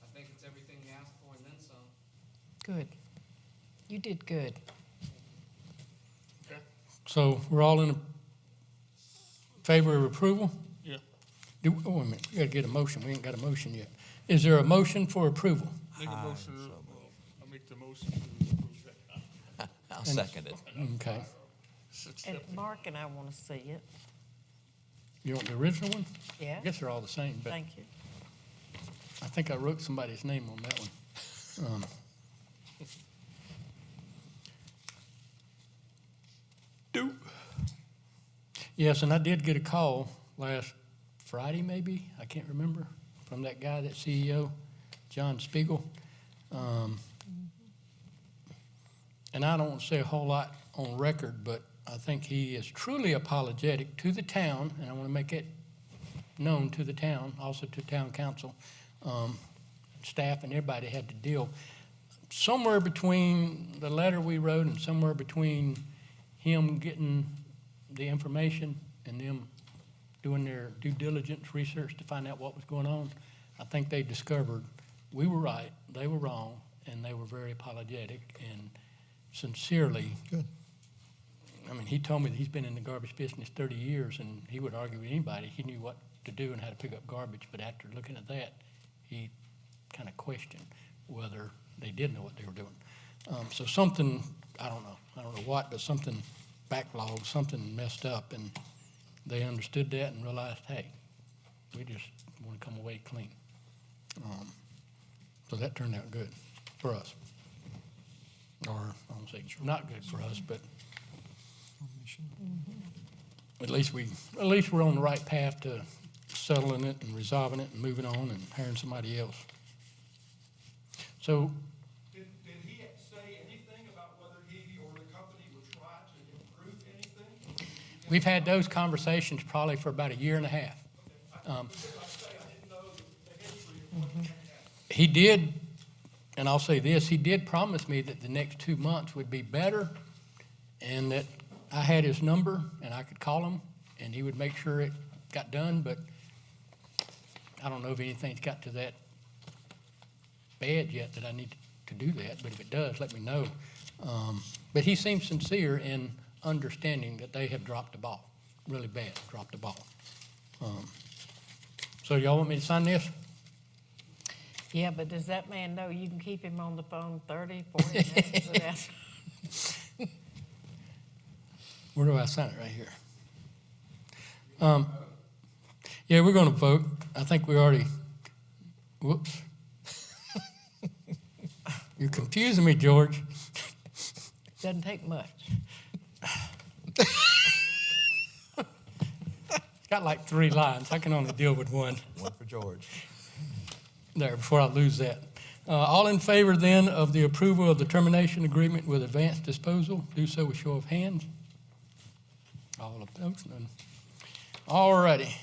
I think it's everything they asked for and then some. good. You did good. Okay. So we're all in favor of approval? Yeah. Oh, wait a minute, we gotta get a motion. We ain't got a motion yet. Is there a motion for approval? Make a motion, I'll make the motion to approve that. I'll second it. Okay. And Mark and I want to see it. You want the original one? Yeah, I guess they're all the same, but thank you. I think I wrote somebody's name on that one. Yes, and I did get a call last Friday, maybe, I can't remember, from that guy, that CEO, John Spiegel. And I don't want to say a whole lot on record, but I think he is truly apologetic to the town, and I want to make it known to the town, also to town council, staff and everybody had to deal. Somewhere between the letter we wrote and somewhere between him getting the information and them doing their due diligence research to find out what was going on, I think they discovered we were right, they were wrong, and they were very apologetic and sincerely. Good. I mean, he told me that he's been in the garbage business 30 years, and he would argue with anybody. He knew what to do and how to pick up garbage, but after looking at that, he kind of questioned whether they did know what they were doing. So something, I don't know what, but something backlogged, something messed up, and they understood that and realized, hey, we just want to come away clean. So that turned out good for us. Or, I won't say not good for us, but at least we're on the right path to settling it and resolving it and moving on and hiring somebody else. So, Did he say anything about whether he or the company would try to improve anything? we've had those conversations probably for about a year and a half. I didn't know the history of what happened. He did, and I'll say this, he did promise me that the next 2 months would be better and that I had his number and I could call him and he would make sure it got done, but I don't know if anything's got to that bad yet that I need to do that, but if it does, let me know. But he seems sincere in understanding that they have dropped the ball, really bad, dropped the ball. So y'all want me to sign this? Yeah, but does that man know you can keep him on the phone 30, 40 minutes without? Where do I sign it? Right here. Yeah, we're going to vote. I think we already, whoops. You're confusing me, George. Doesn't take much. It's got like 3 lines. I can only deal with one. One for George. There, before I lose that. All in favor then of the approval of the termination agreement with Advanced Disposal, do so with show of hands. All opposed, none. All righty.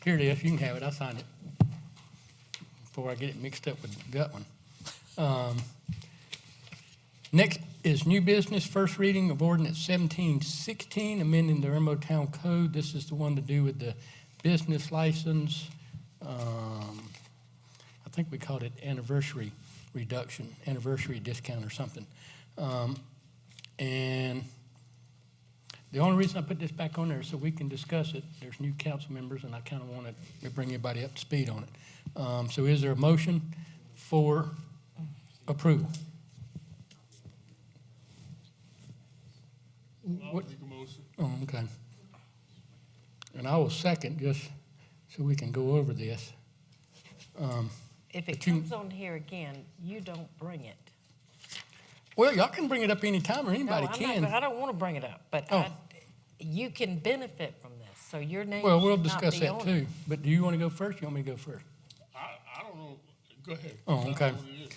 Here it is, you can have it, I signed it before I get it mixed up with that one. Next is new business, first reading of ordinance 1716, amending the Irmo Town Code. This is the one to do with the business license. I think we called it anniversary reduction, anniversary discount or something. And the only reason I put this back on there is so we can discuss it. There's new council members, and I kind of want to bring everybody up to speed on it. So is there a motion for approval? I'll What- make a motion. Oh, okay. And I will second, just so we can go over this. If it But you- comes on here again, you don't bring it. Well, y'all can bring it up anytime, or No, anybody I'm can. not, I don't want to bring it up, but Oh. you can benefit from this, so your name Well, we'll should not discuss be that on it. too. But do you want to go first? You want me to go first? I don't know, go ahead. Oh, I don't okay. know what it is.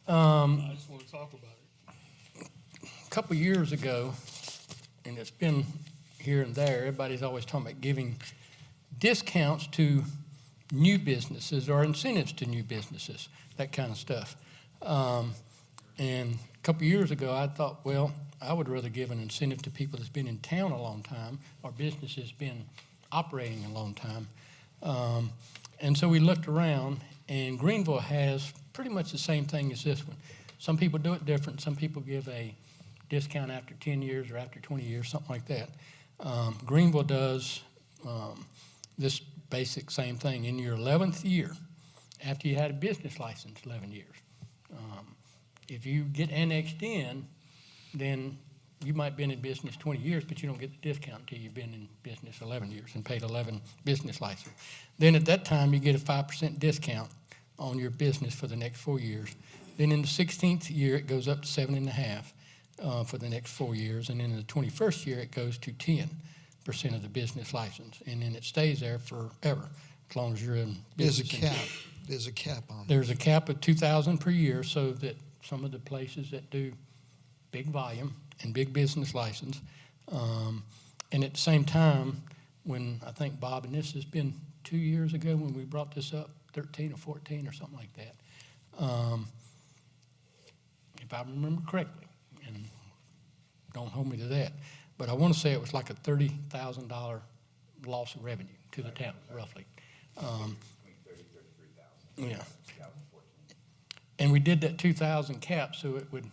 I just want to talk about it. A couple years ago, and it's been here and there, everybody's always talking about giving discounts to new businesses or incentives to new businesses, that kind of stuff. And a couple years ago, I thought, well, I would rather give an incentive to people that's been in town a long time or businesses been operating a long time. And so we looked around, and Greenville has pretty much the same thing as this one. Some people do it different. Some people give a discount after 10 years or after 20 years, something like that. Greenville does this basic same thing. In your 11th year, after you had a business license 11 years, if you get annexed in, then you might have been in business 20 years, but you don't get the discount until you've been in business 11 years and paid 11 business license. Then at that time, you get a 5% discount on your business for the next 4 years. Then in the 16th year, it goes up to 7.5 for the next 4 years. And then in the 21st year, it goes to 10% of the business license. And then it stays there forever, as long as you're in There's a business. cap. There's a cap on it. There's a cap of 2,000 per year, so that some of the places that do big volume and big business license, and at the same time, when I think, Bob, and this has been 2 years ago when we brought this up, 13 or 14 or something like that, if I remember correctly, and don't hold me to that, but I want to say it was like a $30,000 loss of revenue to the town, roughly. Between 30, 33,000. Yeah. 2014. And we did that 2,000 cap so it would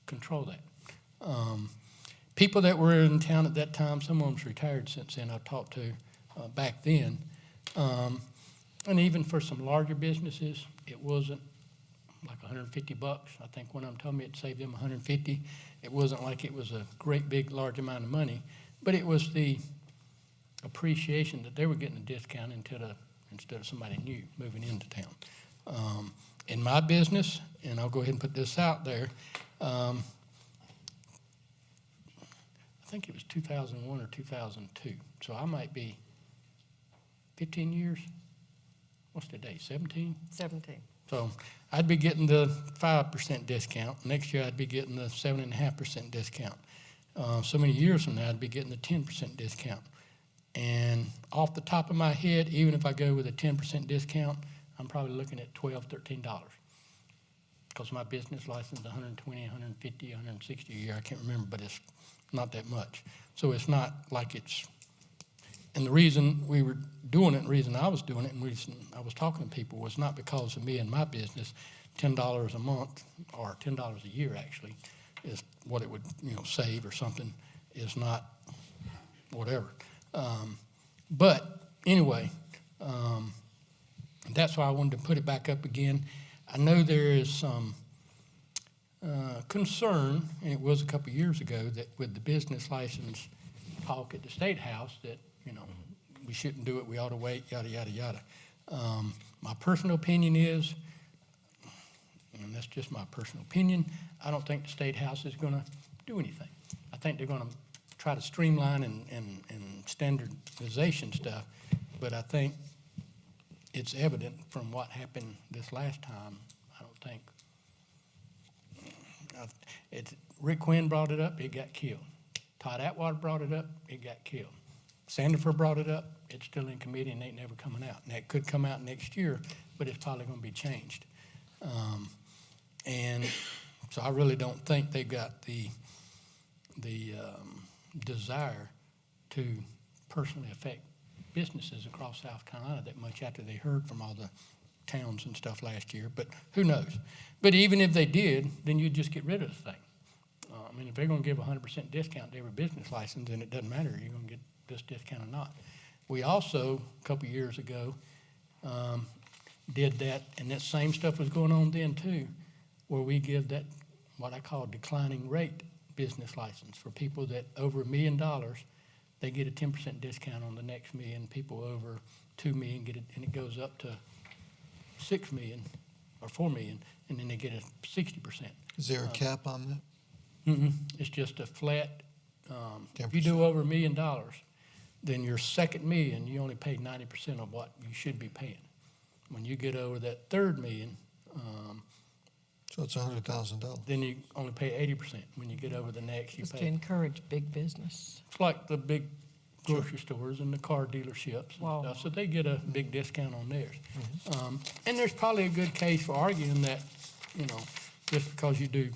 control that. People that were in town at that time, some of them's retired since then, I've talked to back then. And even for some larger businesses, it wasn't like $150. I think one of them told me it saved them $150. It wasn't like it was a great big large amount of money, but it was the appreciation that they were getting a discount instead of somebody new moving into town. In my business, and I'll go ahead and put this out there, I think it was 2001 or 2002. So I might be 15 years. What's the date, 17? 17. So I'd be getting the 5% discount. Next year, I'd be getting the 7.5% discount. So many years from now, I'd be getting the 10% discount. And off the top of my head, even if I go with a 10% discount, I'm probably looking at $12, $13. Because my business license is $120, $150, $160 a year. I can't remember, but it's not that much. So it's not like it's, and the reason we were doing it, and the reason I was doing it, and the reason I was talking to people was not because of me and my business. $10 a month, or $10 a year actually, is what it would, save or something, is not whatever. But anyway, that's why I wanted to put it back up again. I know there is some concern, and it was a couple years ago, that with the business license talk at the State House, that, we shouldn't do it, we ought to wait, yada, yada, yada. My personal opinion is, and that's just my personal opinion, I don't think the State House is going to do anything. I think they're going to try to streamline and standardization stuff, but I think it's evident from what happened this last time. I don't think Rick Quinn brought it up, it got killed. Todd Atwater brought it up, it got killed. Sandifer brought it up, it's still in committee and ain't never coming out. And that could come out next year, but it's probably going to be changed. And so I really don't think they've got the desire to personally affect businesses across South Carolina that much after they heard from all the towns and stuff last year, but who knows? But even if they did, then you'd just get rid of the thing. I mean, if they're going to give 100% discount to every business license, then it doesn't matter, you're going to get this discount or not. We also, a couple of years ago, did that, and that same stuff was going on then too, where we give that, what I call declining rate business license for people that over $1 million, they get a 10% discount on the next million. People over $2 million get it, and it goes up to $6 million or $4 million, and then they get a 60%. Is there a cap on that? It's just a flat. If you do over $1 million, then your second million, you only pay 90% of what you should be paying. When you get over that third million, So it's $100,000. then you only pay 80%. When you get over the next, you Just to pay. encourage big business. It's like the big grocery stores and the car dealerships and Wow. stuff, so they get a big discount on theirs. And there's probably a good case for arguing that, you know, just because you do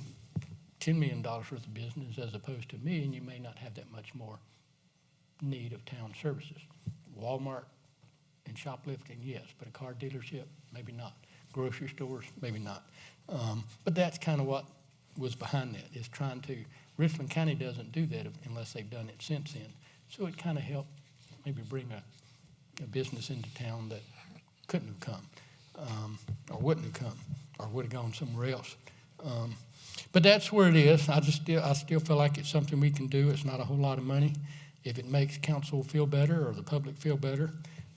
$10 million worth of business as opposed to $1 million, you may not have that much more need of town services. Walmart and shoplifting, yes, but a car dealership, maybe not. Grocery stores, maybe not. But that's kind of what was behind that, is trying to, Richland County doesn't do that unless they've done it since then. So it kind of helped maybe bring a business into town that couldn't have come, or wouldn't have come, or would have gone somewhere else. But that's where it is. I still feel like it's something we can do. It's not a whole lot of money. If it makes council feel better or the public feel better,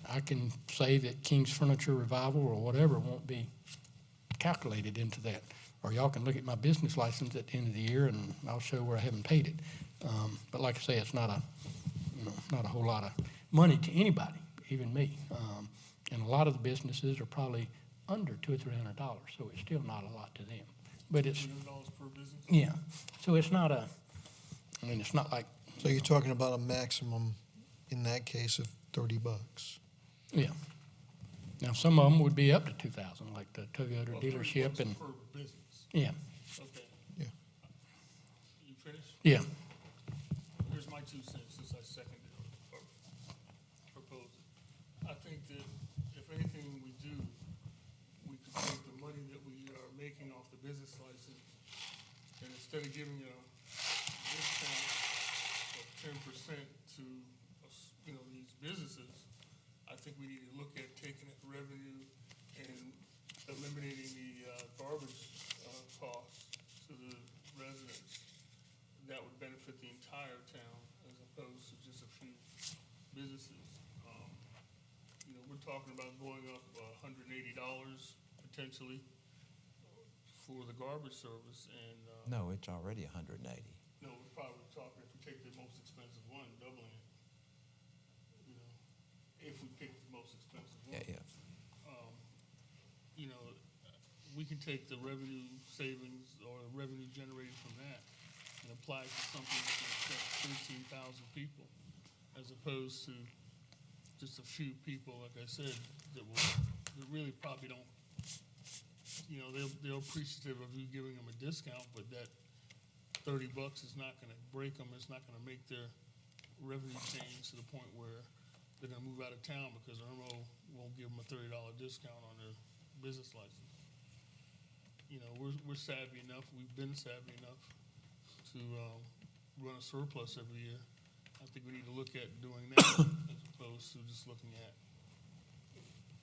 I can say that King's Furniture Revival or whatever won't be calculated into that. Or y'all can look at my business license at the end of the year and I'll show where I haven't paid it. But like I say, it's not a whole lot of money to anybody, even me. And a lot of the businesses are probably under $200 or $300, so it's still not a lot to them. But it's, $300 per business? yeah, so it's not it's not like, So you're talking about a maximum, in that case, of $30. yeah. Now, some of them would be up to 2,000, like the Toyota Well, dealership $30 and, per business. yeah, Okay. Yeah. You finished? yeah. Here's my 2 cents since I seconded or proposed it. I think that if anything we do, we could take the money that we are making off the business license and instead of giving a discount of 10% to, these businesses, I think we need to look at taking it revenue and eliminating the garbage costs to the residents. That would benefit the entire town as opposed to just a few businesses. We're talking about going up $180 potentially for the garbage service and. No, it's already 180. No, we're probably talking, if we take the most expensive one, doubling it. If we pick the most expensive one. Yeah. We can take the revenue savings or the revenue generated from that and apply it to something that's going to affect 13,000 people as opposed to just a few people, like I said, that really probably don't, they're appreciative of you giving them a discount, but that $30 is not going to break them. It's not going to make their revenue change to the point where they're going to move out of town because Irmo won't give them a $30 discount on their business license. We're savvy enough, we've been savvy enough to run a surplus every year. I think we need to look at doing that as opposed to just looking at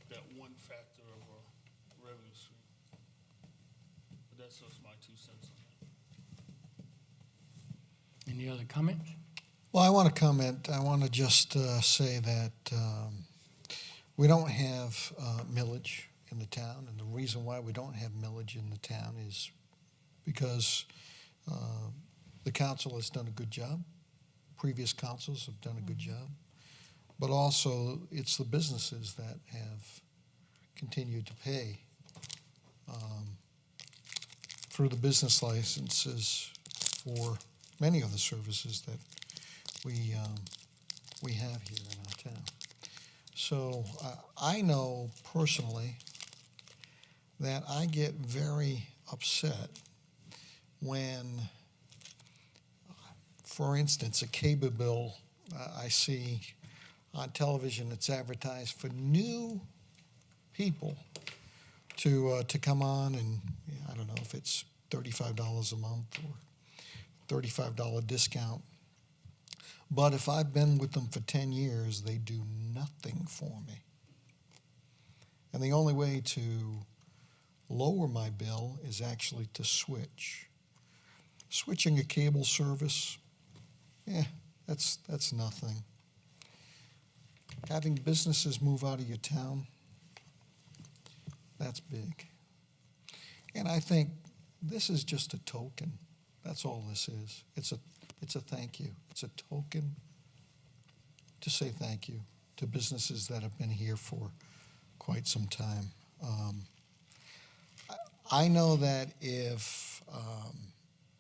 that one factor of our revenue stream. But that's just my 2 cents on that. Any other comments? Well, I want to comment. I want to just say that We don't have millage in the town, and the reason why we don't have millage in the town is because the council has done a good job. Previous councils have done a good job. But also, it's the businesses that have continued to pay through the business licenses for many of the services that we have here in our town. So I know personally that I get very upset when, for instance, a cable bill I see on television that's advertised for new people to come on, and I don't know if it's $35 a month or $35 discount. But if I've been with them for 10 years, they do nothing for me. And the only way to lower my bill is actually to switch. Switching a cable service, that's nothing. Having businesses move out of your town, that's big. And I think this is just a token. That's all this is. It's a thank you. It's a token to say thank you to businesses that have been here for quite some time. I know that if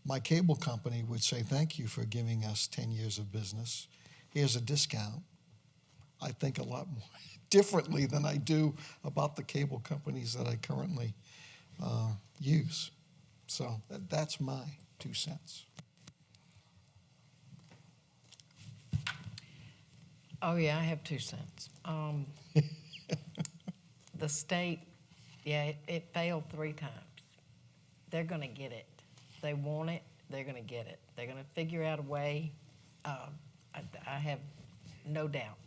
my cable company would say thank you for giving us 10 years of business, here's a discount, I think a lot more differently than I do about the cable companies that I currently use. So that's my 2 cents. Oh, yeah, I have 2 cents. The state, it failed 3 times. They're going to get it. They want it, they're going to get it. They're going to figure out a way. I have no doubt.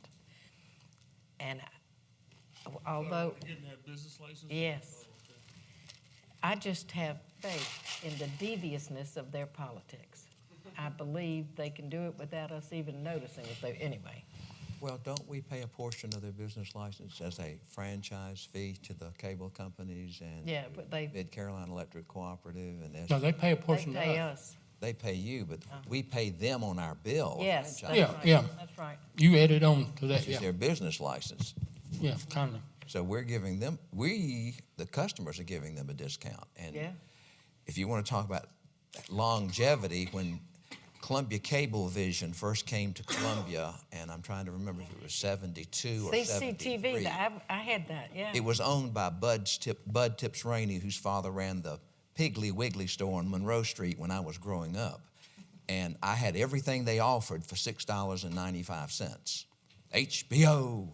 And although, Getting that business license? yes, Oh, okay. I just have faith in the deviousness of their politics. I believe they can do it without us even noticing it. Anyway. Well, don't we pay a portion of their business license as a franchise fee to the cable companies and Yeah, but they Mid-Carolina Electric Cooperative and No, they pay a portion to pay us. us. They pay you, but we pay them on our bill. a Yes, franchise that's Yeah, right. yeah. That's right. You added on to that, fee, which is yeah. their business license. Yeah, kind of. So we're giving them, the customers are giving them a discount. And Yeah. if you want to talk about longevity, when Columbia Cablevision first came to Columbia, and I'm trying to remember if it was 72 or 73. CCTV, I had that, yeah. It was owned by Bud Tips Rainey, whose father ran the Piggly Wiggly store on Monroe Street when I was growing up. And I had everything they offered for $6.95. HBO.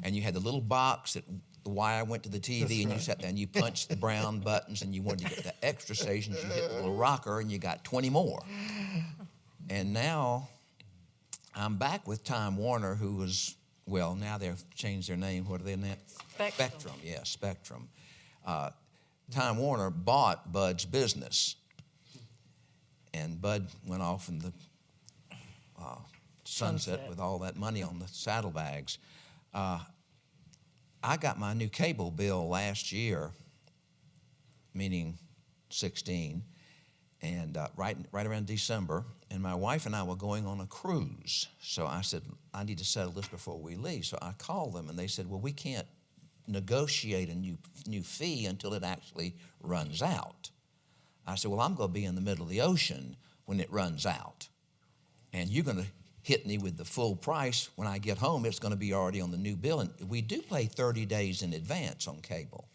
And you had the little box that the wire went to the TV, and you sat there and you punched the brown buttons, and you wanted to get the extra stations. You hit the little rocker, and you got 20 more. And now I'm back with Time Warner, who was, well, now they've changed their name. What are they now? Spectrum. Yeah, Spectrum. Time Warner bought Bud's business, and Bud went off in the sunset with all that money on the saddlebags. I got my new cable bill last year, meaning 16, and right around December, and my wife and I were going on a cruise. So I said, I need to settle this before we leave. So I called them, and they said, well, we can't negotiate a new fee until it actually runs out. I said, well, I'm going to be in the middle of the ocean when it runs out, and you're going to hit me with the full price. When I get home, it's going to be already on the new bill. And we do pay 30 days in advance on cable.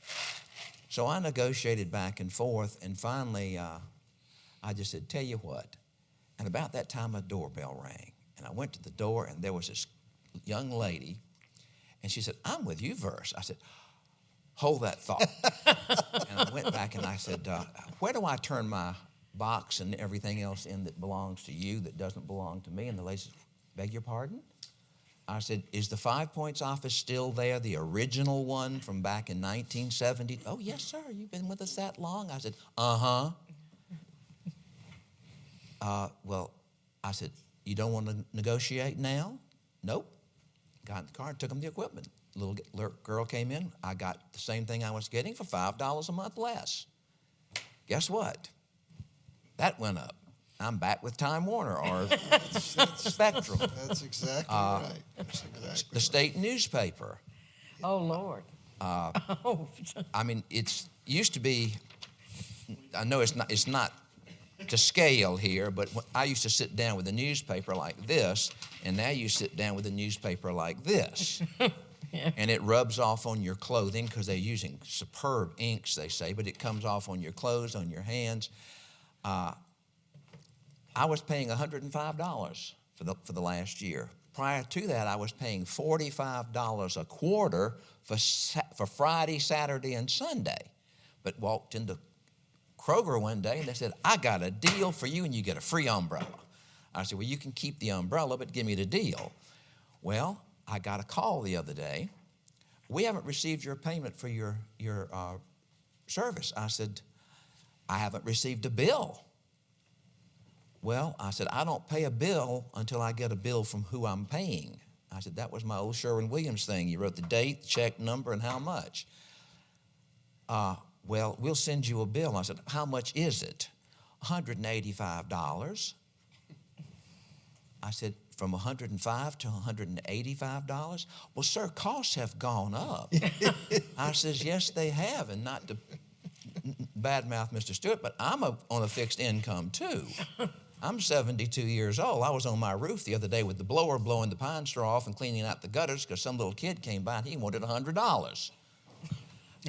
So I negotiated back and forth, and finally I just said, tell you what. And about that time, a doorbell rang. And I went to the door, and there was this young lady, and she said, I'm with you, Verse. I said, hold that thought. And I went back, and I said, where do I turn my box and everything else in that belongs to you that doesn't belong to me? And the lady said, beg your pardon? I said, is the 5 Points office still there, the original one from back in 1970? Oh, yes, sir. You've been with us that long? I said, uh-huh. Well, I said, you don't want to negotiate now? Nope. Got in the car and took them the equipment. girl came in. I got the same thing I was getting for $5 a month less. Guess what? That went up. I'm back with Time Warner or Spectrum. That's exactly right. That's exactly The state newspaper. Oh, Lord. Oh, I mean, it's used to be. I know it's not to scale here, but I used to sit down with a newspaper like this, and now you sit down with a newspaper like this. Yeah. And it rubs off on your clothing because they're using superb inks, they say, but it comes off on your clothes, on your hands. I was paying $105 for the last year. Prior to that, I was paying $45 a quarter for Friday, Saturday, and Sunday. But walked into Kroger one day and they said, I got a deal for you and you get a free umbrella. I said, well, you can keep the umbrella, but give me the deal. Well, I got a call the other day. We haven't received your payment for your service. I said, I haven't received a bill. Well, I said, I don't pay a bill until I get a bill from who I'm paying. I said, that was my old Sherwin-Williams thing. You wrote the date, the check number, and how much. Well, we'll send you a bill. I said, how much is it? $185. I said, from $105 to $185? Well, sir, costs have gone up. I says, yes, they have, and not to badmouth Mr. Stewart, but I'm on a fixed income too. I'm 72 years old. I was on my roof the other day with the blower blowing the pine straw off and cleaning out the gutters because some little kid came by and he wanted $100.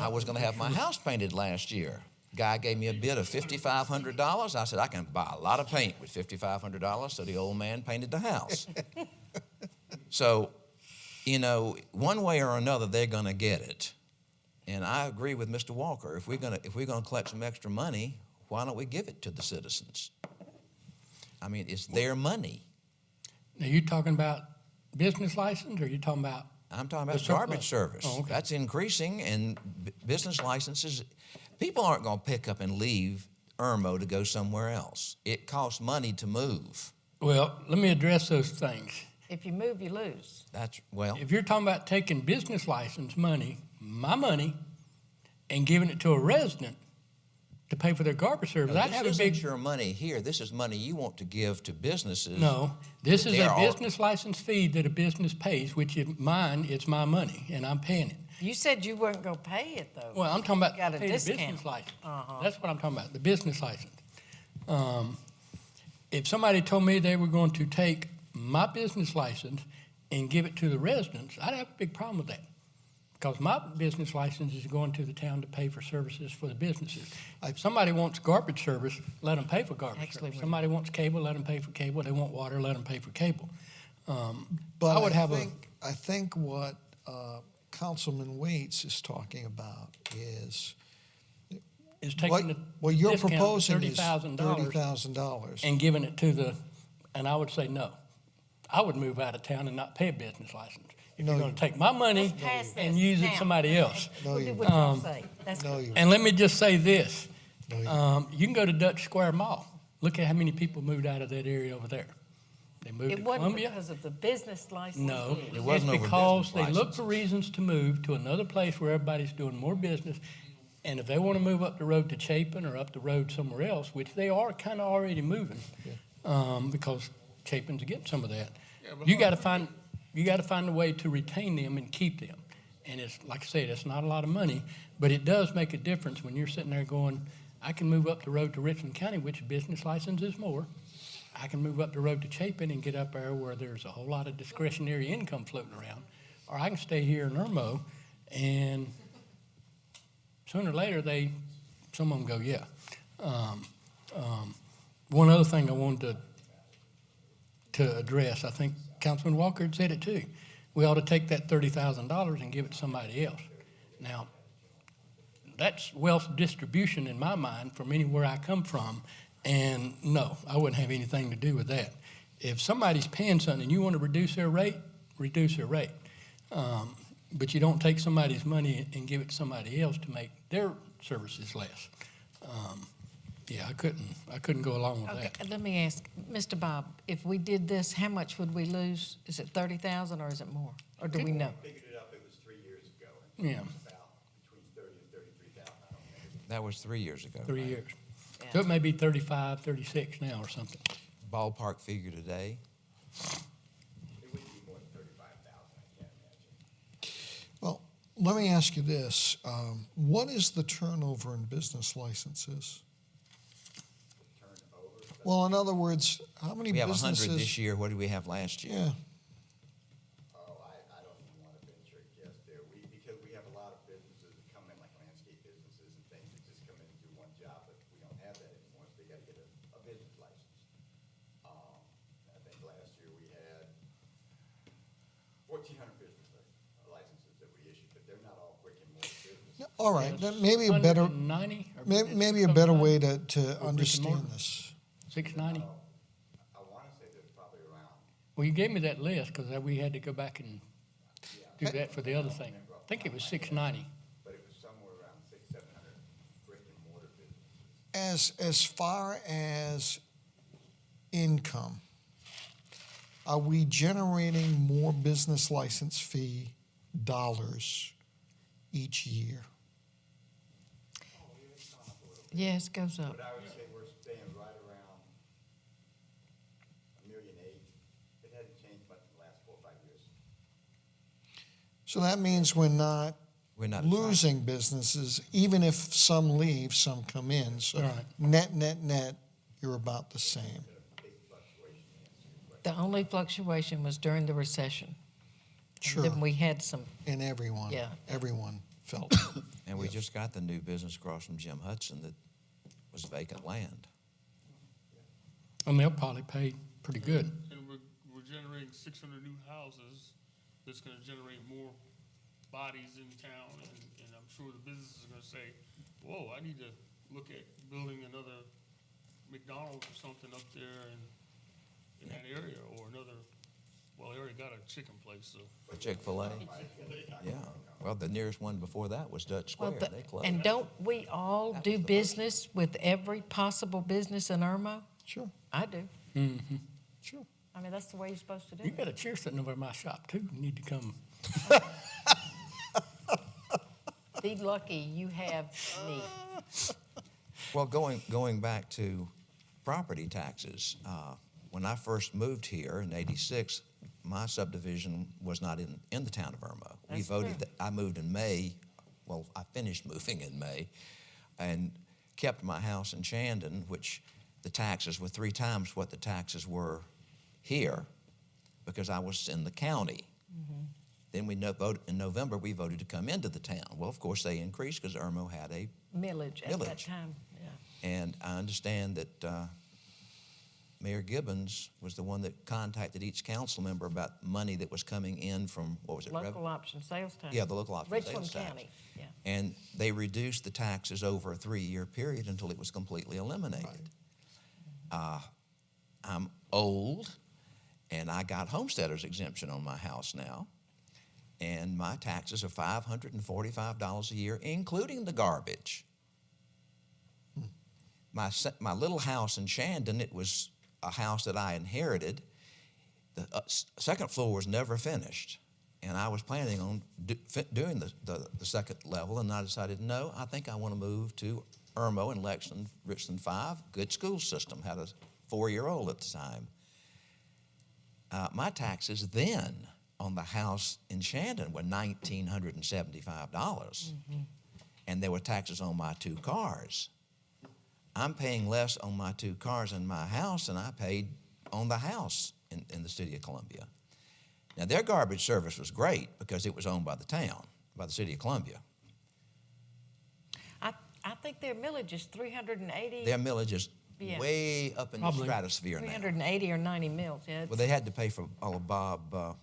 I was going to have my house painted last year. Guy gave me a bid of $5,500. I said, I can buy a lot of paint with $5,500, so the old man painted the house. So, you know, one way or another, they're going to get it. And I agree with Mr. Walker. If we're going to collect some extra money, why don't we give it to the citizens? I mean, it's their money. Now, you talking about business license, or you talking about? I'm talking about The garbage surplus. service. Oh, okay. That's increasing, and business licenses, people aren't going to pick up and leave Irmo to go somewhere else. It costs money to move. Well, let me address those things. if you move, you lose. That's, well, If you're talking about taking business license money, my money, and giving it to a resident to pay for their garbage service, I'd this have a isn't big. your money here. This is money you want to give to businesses. No, this is There a are- business license fee that a business pays, which is mine, it's my money, and I'm paying it. You said you weren't gonna pay it, though. Well, I'm talking about Got a pay the discount. business license. Uh-huh. That's what I'm talking about, the business license. If somebody told me they were going to take my business license and give it to the residents, I'd have a big problem with that. Because my business license is going to the town to pay for services for the businesses. If somebody wants garbage service, let them pay for garbage Actually, service. Somebody wants cable, let them pay for cable. They want water, let them pay for cable. But I would have I think what Councilman Waits is talking about is is what, taking the what you're discount of proposing is $30,000 $30,000. and giving it to the, and I would say no. I would move out of town and not pay a business license. If you're No, going to take my money Let's pass and this use it now. somebody else. No, We'll you do what y'all say. That's No, you And let me just say this. No, you- You can go to Dutch Square Mall. Look at how many people moved out of that area over there. They moved It to wasn't Columbia. because of the business license. No, fee. It wasn't it's over because business they look for reasons to move to another place where everybody's doing more business. And if they want to move up the road to Chapin or up the road somewhere else, which they are kind of already moving, because Chapin's getting some of that, you got to find a way to retain them and keep them. And it's, like I said, it's not a lot of money, but it does make a difference when you're sitting there going, I can move up the road to Richland County, which business license is more. I can move up the road to Chapin and get up there where there's a whole lot of discretionary income floating around. Or I can stay here in Irmo, and sooner or later, some of them go, yeah. One other thing I wanted to address, I think Councilman Walker had said it too. We ought to take that $30,000 and give it to somebody else. Now, that's wealth distribution in my mind from anywhere I come from, and no, I wouldn't have anything to do with that. If somebody's paying something and you want to reduce their rate, reduce their rate. But you don't take somebody's money and give it to somebody else to make their services less. Yeah, I couldn't go along with Okay, that. let me ask, Mr. Bob, if we did this, how much would we lose? Is it 30,000 or is it more? Or do we know? Figured it up, it was 3 Yeah, between 30 and 33,000, I don't know. That was 3 years ago. 3 years. Yeah. So it may be 35, 36 now or something. Ballpark figure today? It wouldn't be more than 35,000, I can't imagine. Well, let me ask you this. What is the turnover in business licenses? Turnover, Well, in other words, how many We have businesses? 100 this year. What did we have last year? Yeah, oh, I don't even want to venture a guess there. Because we have a lot of businesses that come in, like landscape businesses and things that just come in and do one job, but we don't have that anymore, so they got to get a business license. I think last year we had 1,400 business licenses that we issued, but they're not all brick and mortar businesses. all right, then maybe a better, 190? or maybe a better way something to Or understand brick and this. 690? I want to say there's probably around, Well, you gave me that list because we had to go back and do that for the other thing. I think it was 690. but it was somewhere around 600, 700 brick and mortar businesses. As far as income, are we generating more business license fee dollars each year? Yes, it goes up. But I would say we're staying right around $1.8 million. It hasn't changed much in the last 4 or 5 years. So that means we're not We're not losing businesses, even if some leave, some come in. So Right. net, you're about the same. The only fluctuation was during the recession. Sure. Then we had some, And everyone, Yeah. everyone felt it. And we just got the new business across from Jim Hudson that was vacant land. And they'll probably pay pretty good. And we're generating 600 new houses. That's gonna generate more bodies in town, and I'm sure the businesses are gonna say, whoa, I need to look at building another McDonald's or something up there in that area, or another, well, they already got a chicken place, so. Chick-fil-A? Yeah. Well, the nearest one before that was Dutch well, Square. They closed. and don't we all do business with every possible business in Irmo? Sure, I do. sure. I mean, that's the way you're supposed to do You it. got a chair sitting over my shop too. You need to come. Be lucky you have me. Well, going back to property taxes, when I first moved here in '86, my subdivision was not in the town of Irmo. We That's voted. true. I moved in May. Well, I finished moving in May, and kept my house in Shandon, which the taxes were 3 times what the taxes were here, because I was in the county. Then voted in November. We voted to come into the town. Well, of course, they increased because Irmo had a. Millage at that Millage. time, yeah. And I understand that Mayor Gibbons was the one that contacted each council member about money that was coming in from, what was it? Local option sales tax. Yeah, the local option Richland sales tax. County, yeah. And they reduced the taxes over a 3-year period until it was completely eliminated. I'm old, and I got homesteader's exemption on my house now. And my taxes are $545 a year, including the garbage. My little house in Shandon, it was a house that I inherited. The second floor was never finished, and I was planning on doing the second level, and I decided, no, I think I want to move to Irmo in Lexington, Richland 5, good school system, had a 4-year-old at the time. My taxes then on the house in Shandon were $1,975, and there were taxes on my 2 cars. I'm paying less on my 2 cars in my house than I paid on the house in the city of Columbia. Now, their garbage service was great because it was owned by the town, by the city of Columbia. I think their millage is 380. Their millage is Yeah. way up in Probably. the stratosphere now. 380 or 90 mills, yeah. Well, they had to pay for Bob, Mills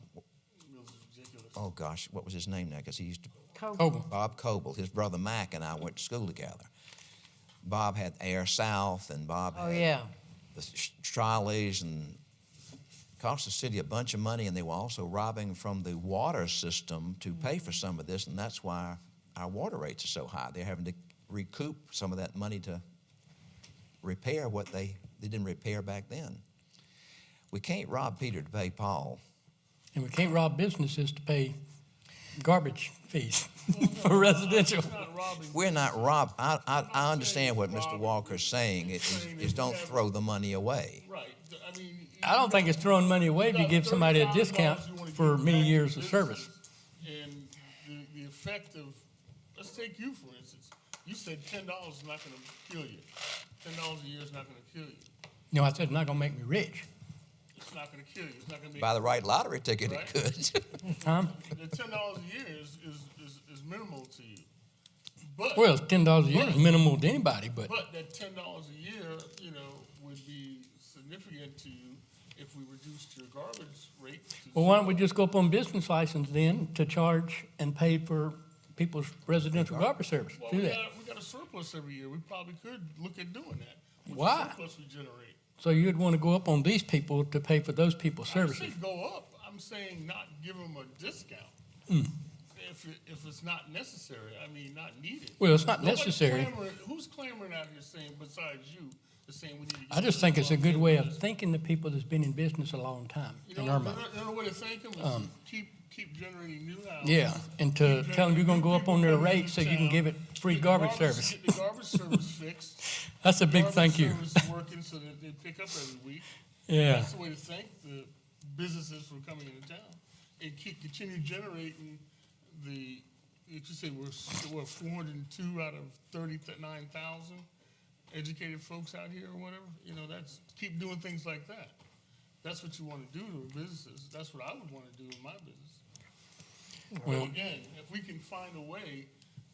is ridiculous. oh gosh, what was his name now? Because he used to, Coble. Bob Coble. His brother Mac and I went to school together. Bob had Air South, and Bob Oh, had yeah. the trolleys, and cost the city a bunch of money, and they were also robbing from the water system to pay for some of this, and that's why our water rates are so high. They're having to recoup some of that money to repair what they didn't repair back then. We can't rob Peter to pay Paul. And we can't rob businesses to pay garbage fees for residential. It's not robbing. We're not rob, I saying understand what it's Mr. robbing. Walker's saying, is don't throw the money away. Right, I mean. I don't think it's throwing money away if you give somebody a discount for many years of service. And the effect of, let's take you for instance. You said $10 is not gonna kill you. $10 a year is not gonna kill you. No, I said it's not gonna make me rich. It's not gonna kill you. It's not gonna make. Buy the right lottery ticket, Right. it could. Huh? The $10 a year is minimal to you. But. Well, $10 a year is minimal to anybody, but But that $10 a year, would be significant to you if we reduced your garbage rate to. well, why don't we just go up on business license then to charge and pay for people's residential garbage service? Well, Do we that. got a surplus every year. We probably could look at doing that. With the Why? surplus we generate. So you'd want to go up on these people to pay for those people's I didn't services. say go up. I'm saying not give them a discount. If it's not necessary, I mean, not needed. Well, it's not Nobody's necessary. Who's clamoring out here saying, besides you, is saying we need to get. I just think it's a good way of business? thinking the people that's been in business a long time, in our mind. Another way to thank them is keep generating new houses. Yeah, and to tell them you're gonna go up on their rate so you can give it free Get the garbage service. Get the garbage service fixed. That's a big Garbage thank you. service working so that they pick up every week. Yeah. That's the way to thank the businesses for coming into town. And continue generating you say we're 402 out of 39,000 educated folks out here or whatever. Keep doing things like that. That's what you want to do to businesses. That's what I would want to do in my business. Well- But again, if we can find a way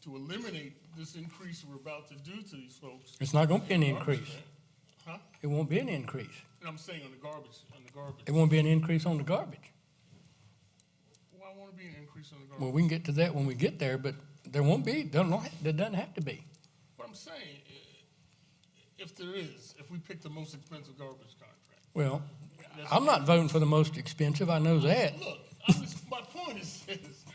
to eliminate this increase we're about to do to these folks. It's not gonna be an Garbage increase. rate. Huh? It won't be an increase. And I'm saying on the garbage. It won't be an increase on the garbage. Well, I want to be an increase on the garbage. Well, we can get to that when we get there, but there won't be, there doesn't have to be. What I'm saying, if we pick the most expensive garbage contract. Well, I'm not voting for the most expensive, I know that. Look, my point is this,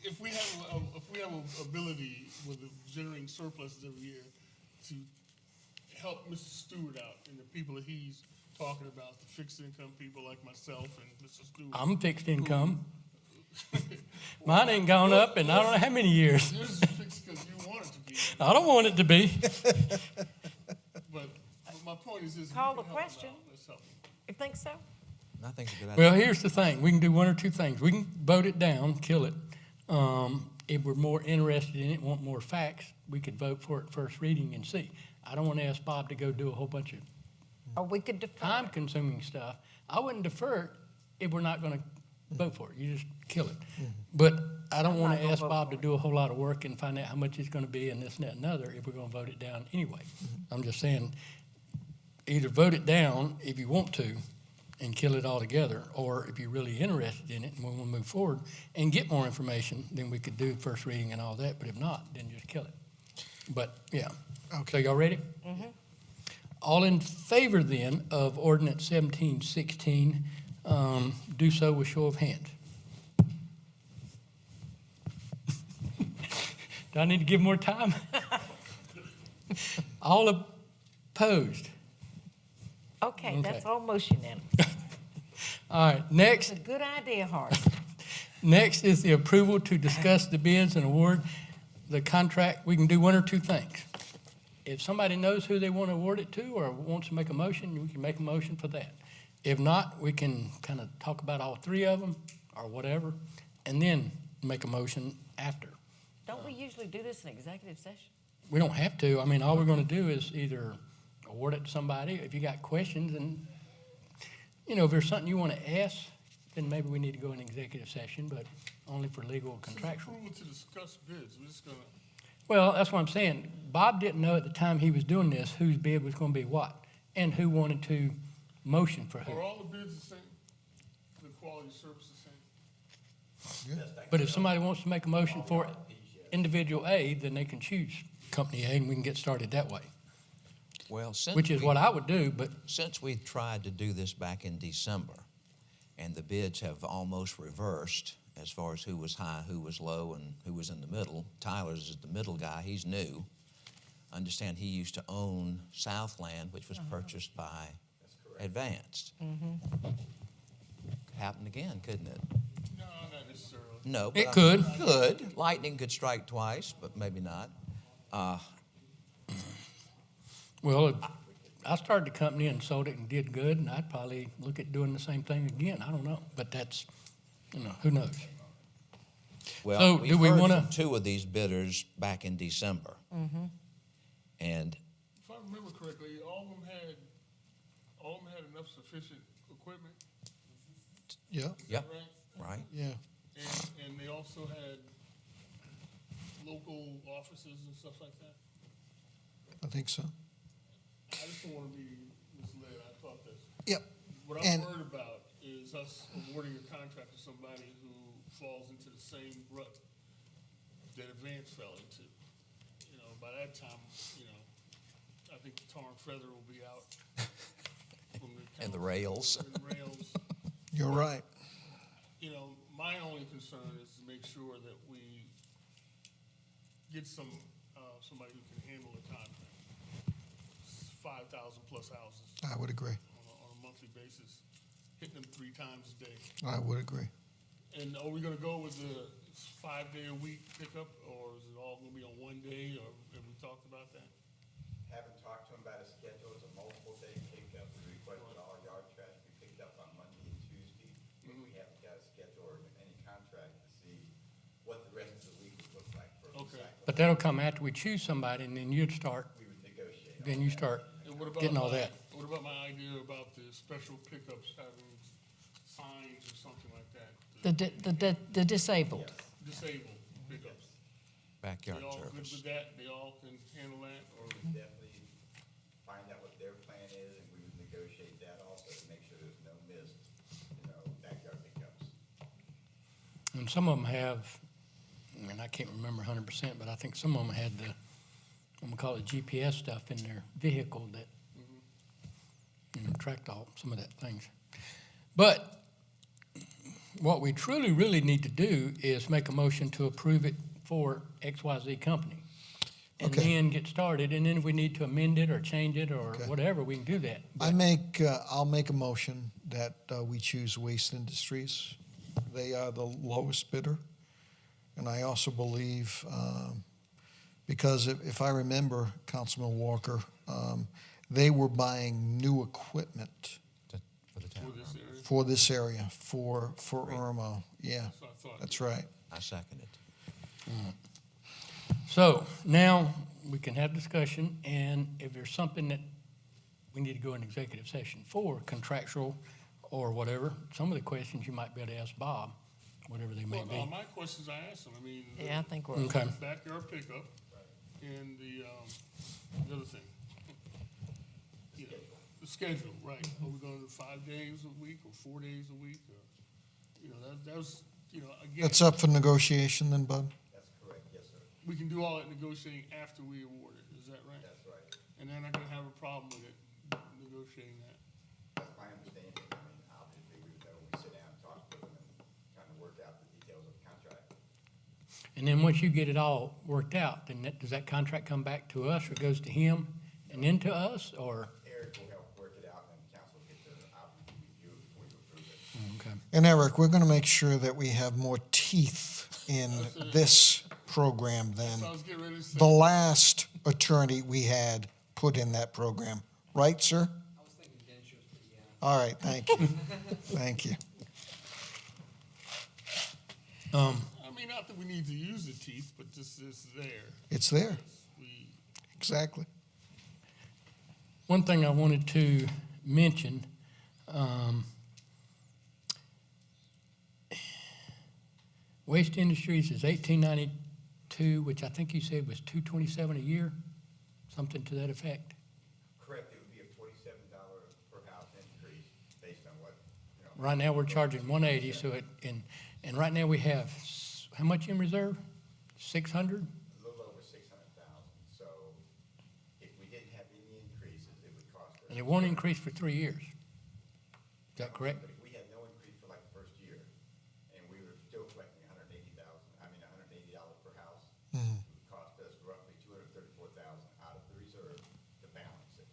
if we have an ability with generating surpluses every year to help Mr. Stewart out and the people that he's talking about, the fixed income people like myself and Mr. Stewart. I'm fixed income. Mine ain't gone up in I don't know how many years. Yours is fixed because you want it to be. I don't want it to be. But my point is this. Call we the can help them question. out. Let's help them. You think so? I think it's a good idea. Well, here's the thing, we can do one or two things. We can vote it down, kill it. If we're more interested in it, want more facts, we could vote for it first reading and see. I don't want to ask Bob to go do a whole bunch of Or we could defer. time-consuming stuff. I wouldn't defer it if we're not gonna vote for it. You just kill it. But I don't I'm want not to gonna ask vote Bob for to do a whole lot of work and find out how much it's gonna be and this and that and other if we're gonna vote it down anyway. I'm just saying, either vote it down if you want to and kill it altogether, or if you're really interested in it and we want to move forward and get more information, then we could do first reading and all that. But if not, then just kill it. But, yeah. Okay. So y'all ready? All in favor then of ordinance 1716, do so with show of hands. Do I need to give more time? All opposed? Okay, that's Okay. almost unanimous. All right, next. It's a good idea, Hart. Next is the approval to discuss the bids and award the contract. We can do one or two things. If somebody knows who they want to award it to or wants to make a motion, we can make a motion for that. If not, we can kind of talk about all three of them or whatever, and then make a motion after. Don't we usually do this in executive session? We don't have to. I mean, all we're going to do is either award it to somebody. If you got questions and, if there's something you want to ask, then maybe we need to go in executive session, but only for legal and This is contractual. approval to discuss bids. We're just gonna. Well, that's what I'm saying. Bob didn't know at the time he was doing this whose bid was going to be what and who wanted to motion for Are who. all the bids the same? The quality of service the same? But if somebody wants to make a motion for individual A, then they can choose company A and we can get started that way, Well, which is what I would do, but since we tried to do this back in December, and the bids have almost reversed as far as who was high, who was low, and who was in the middle. Tyler's is the middle guy, he's new. Understand he used to own Southland, which was purchased by Advanced. Could happen again, couldn't it? No, not necessarily. No. It but could. Could. Lightning could strike twice, but maybe not. Well, if I started the company and sold it and did good, and I'd probably look at doing the same thing again. I don't know, but that's, who knows? Well, So, we've do we heard wanna- from two of these bidders back in December. And If I remember correctly, all of them had enough sufficient equipment, Yeah, yep, right? right. yeah. And they also had local offices and stuff like that. I think so. I just don't want to be misled. I thought that. Yep. What I'm And- worried about is us awarding a contract to somebody who falls into the same rut that Advance fell into. By that time, I think the tar and feather will be out. From And the rails. And the rails. You're right. My only concern is to make sure that we get somebody who can handle the contract. 5,000 plus houses I would agree. on a monthly basis, hitting them 3 times a day. I would agree. And are we gonna go with the 5-day-a-week pickup, or is it all gonna be on one day, or have we talked about that? Haven't talked to him about a schedule, it's a multiple day pickup, we requested all yard trash be picked up on Monday and Tuesday. But we haven't got a schedule or any contract to see what the rest of the week would look like for Okay. recycling. But that'll come after we choose somebody, and then you'd start, We would negotiate. then you start And what about getting all that. What about my idea about the special pickups having signs or something like that? The disabled. Disabled pickups. Backyard They all good service. with that? They all can handle that, or? Definitely find out what their plan is, and we would negotiate that also to make sure there's no missed, backyard pickups. And some of them have, and I can't remember 100%, but I think some of them had the, what we call it, GPS stuff in their vehicle that, tracked all, some of that things. But what we truly, really need to do is make a motion to approve it for XYZ company. And Okay. then get started, and then if we need to amend it or change it or Okay. whatever, we can do that. I'll make a motion that we choose Waste Industries. They are the lowest bidder. And I also believe, because if I remember, Councilman Walker, they were buying new equipment For the town. For this area? for this area, for Irmo. Yeah, So I thought. that's right. I second it. So now we can have discussion, and if there's something that we need to go in executive session for, contractual or whatever, some of the questions you might be able to ask Bob, whatever they may Well, be. my questions I asked them, Yeah, I think we're. Okay. backyard pickup and the other thing. The schedule, right. Are we going to do 5 days a week or 4 days a week, or, that was, again. That's up for negotiation then, Bud? That's correct, yes, sir. We can do all that negotiating after we award it, is that right? That's right. And they're not gonna have a problem with it, negotiating that. That's my understanding. Obviously, we would know when we sit down and talk with them and kind of work out the details of the contract. And then once you get it all worked out, then does that contract come back to us, or goes to him and then to us, or? Eric will help work it out, and then council will get to obviously review it before you approve it. Okay. And Eric, we're going to make sure that we have more teeth in this program than So I was getting ready to say. the last attorney we had put in that program. Right, sir? I was thinking dentures, but yeah. All right, thank you. Thank you. I mean, not that we need to use the teeth, but this is there. It's there, We, exactly. One thing I wanted to mention, Waste Industries is $18.92, which I think you said was $227 a year, something to that effect. Correct, it would be a $47 per house increase based on what, Right now, we're charging $180, so and right now we have, how much in reserve? 600? a little over 600,000. So if we didn't have any increases, it would cost us. And it won't increase for 3 years. Is that correct? But if we had no increase for like the first year, and we were still collecting $180 per house, it would cost us roughly $234,000 out of the reserve to balance it.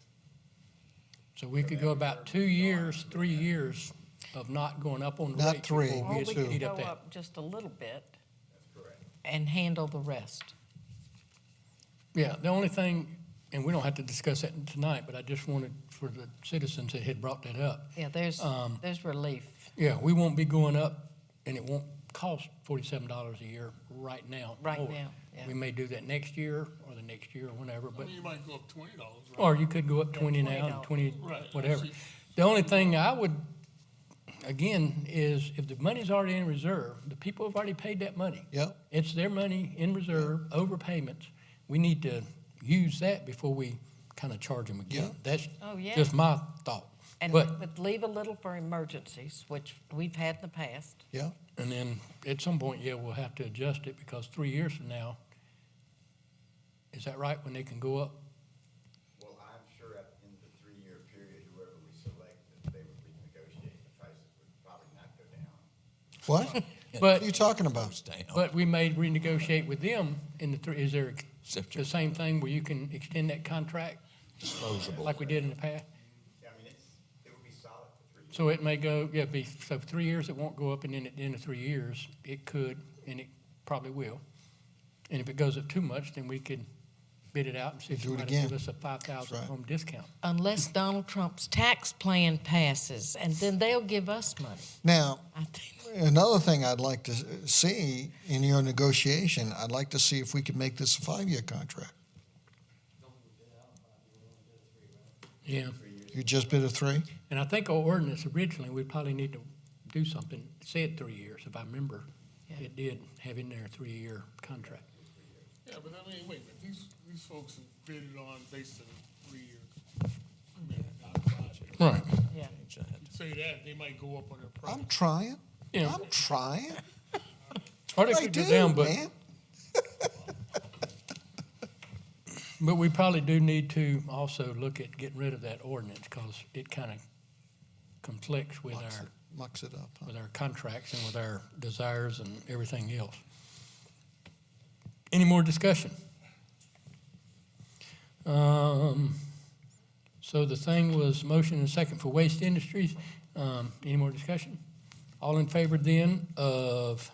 So we could go about 2 years, 3 years. of not going up on the Not rate. three, before Or we we eat could go that. up just a little bit That's correct. and handle the rest. Yeah, the only thing, and we don't have to discuss that tonight, but I just wanted for the citizens that had brought that up. Yeah, there's relief. Yeah, we won't be going up, and it won't cost $47 a year right now. Right more. now, yeah. We may do that next year, or the next year, or whenever, I but, mean, you might go up $20, right? or you could go up 20 now, and $20. 20, Right, I whatever. see. The only thing I would, again, is if the money's already in reserve, the people have already paid that money. Yep. It's their money in reserve, overpayments. We need to use that before we kind of charge them again. Yeah. That's Oh, yeah. just my thought. And But, leave a little for emergencies, which we've had in the past. Yeah. and then at some point, yeah, we'll have to adjust it because 3 years from now, is that right, when they can go up? Well, I'm sure at the end of the 3-year period, whoever we select, that they would renegotiate, the prices would probably not go down. What? What But, are you talking about? Goes down. but we may renegotiate with them in the is there Except the same thing where you can extend that contract disposable. like we did in the past? Yeah, I mean, it would be solid for 3 years. So it may go, yeah, so 3 years it won't go up, and then at the end of 3 years, it could, and it probably will. And if it goes up too much, then we could bid it out and see if Do it somebody will give again. us a 5,000 That's right. home discount. Unless Donald Trump's tax plan passes, and then they'll give us money. Now, I think. another thing I'd like to see in your negotiation, I'd like to see if we could make this a 5-year contract. Yeah, You just bid a 3? and I think our ordinance originally, we probably need to do something, said 3 years, if I remember. Yeah. It did have in there a 3-year contract. Yeah, but I mean, wait a minute, these folks have bidded on based on 3 years. I mean, not 5 years. Right. Yeah. Say that, they might go up on their price. I'm trying. Yeah. I'm trying. Or they I could do, go down, but, man. but we probably do need to also look at getting rid of that ordinance, because it kind of conflicts with Mucks it up. Huh? with our contracts and with our desires and everything else. Any more discussion? So the thing was motion and second for Waste Industries. Any more discussion? All in favor then of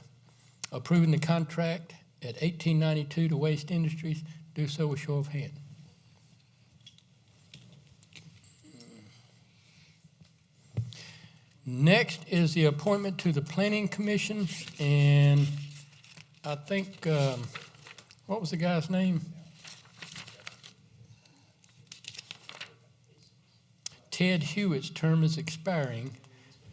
approving the contract at $18.92 to Waste Industries, do so with show of hand. Next is the appointment to the Planning Commission, and I think, what was the guy's name? Ted Hewitt's term is expiring,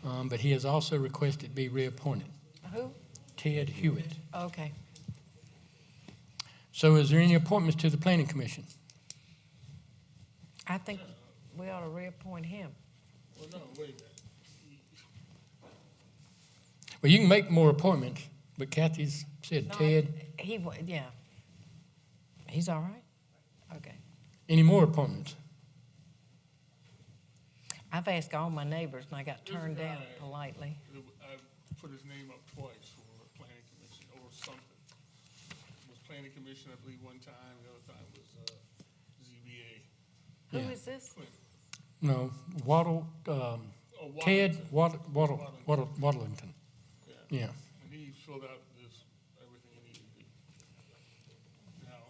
but he has also requested to be reappointed. Who? Ted Hewitt. Okay. So is there any appointments to the Planning Commission? I think we ought to reappoint him. Well, no, wait a minute. Well, you can make more appointments, but Kathy's said No, Ted. Yeah. He's all right? Okay. Any more appointments? I've asked all my neighbors, and I got This turned down guy- politely. I put his name up twice for planning commission or something. It was planning commission, I believe, one time, the other time was, ZBA. Who Yeah. is this? No, Waddle, Oh, Ted Waddington. Waddlington. Yeah, Yeah. and he filled out this, everything he needed to do. Now,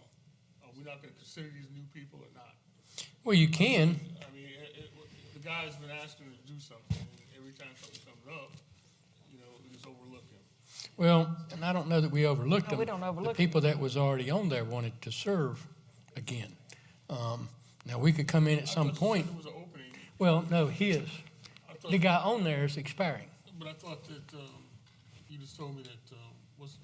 are we not gonna consider these new people or not? Well, you can. I mean, the guy's been asking to do something, and every time something comes up, we just overlook him. Well, and I don't know that we overlooked No, them. we don't overlook The people that was already on there wanted to serve again. Now, we could come in at some I thought you said point. there was an opening. Well, no, his. I thought- The guy on there is expiring. But I thought that, you just told me that,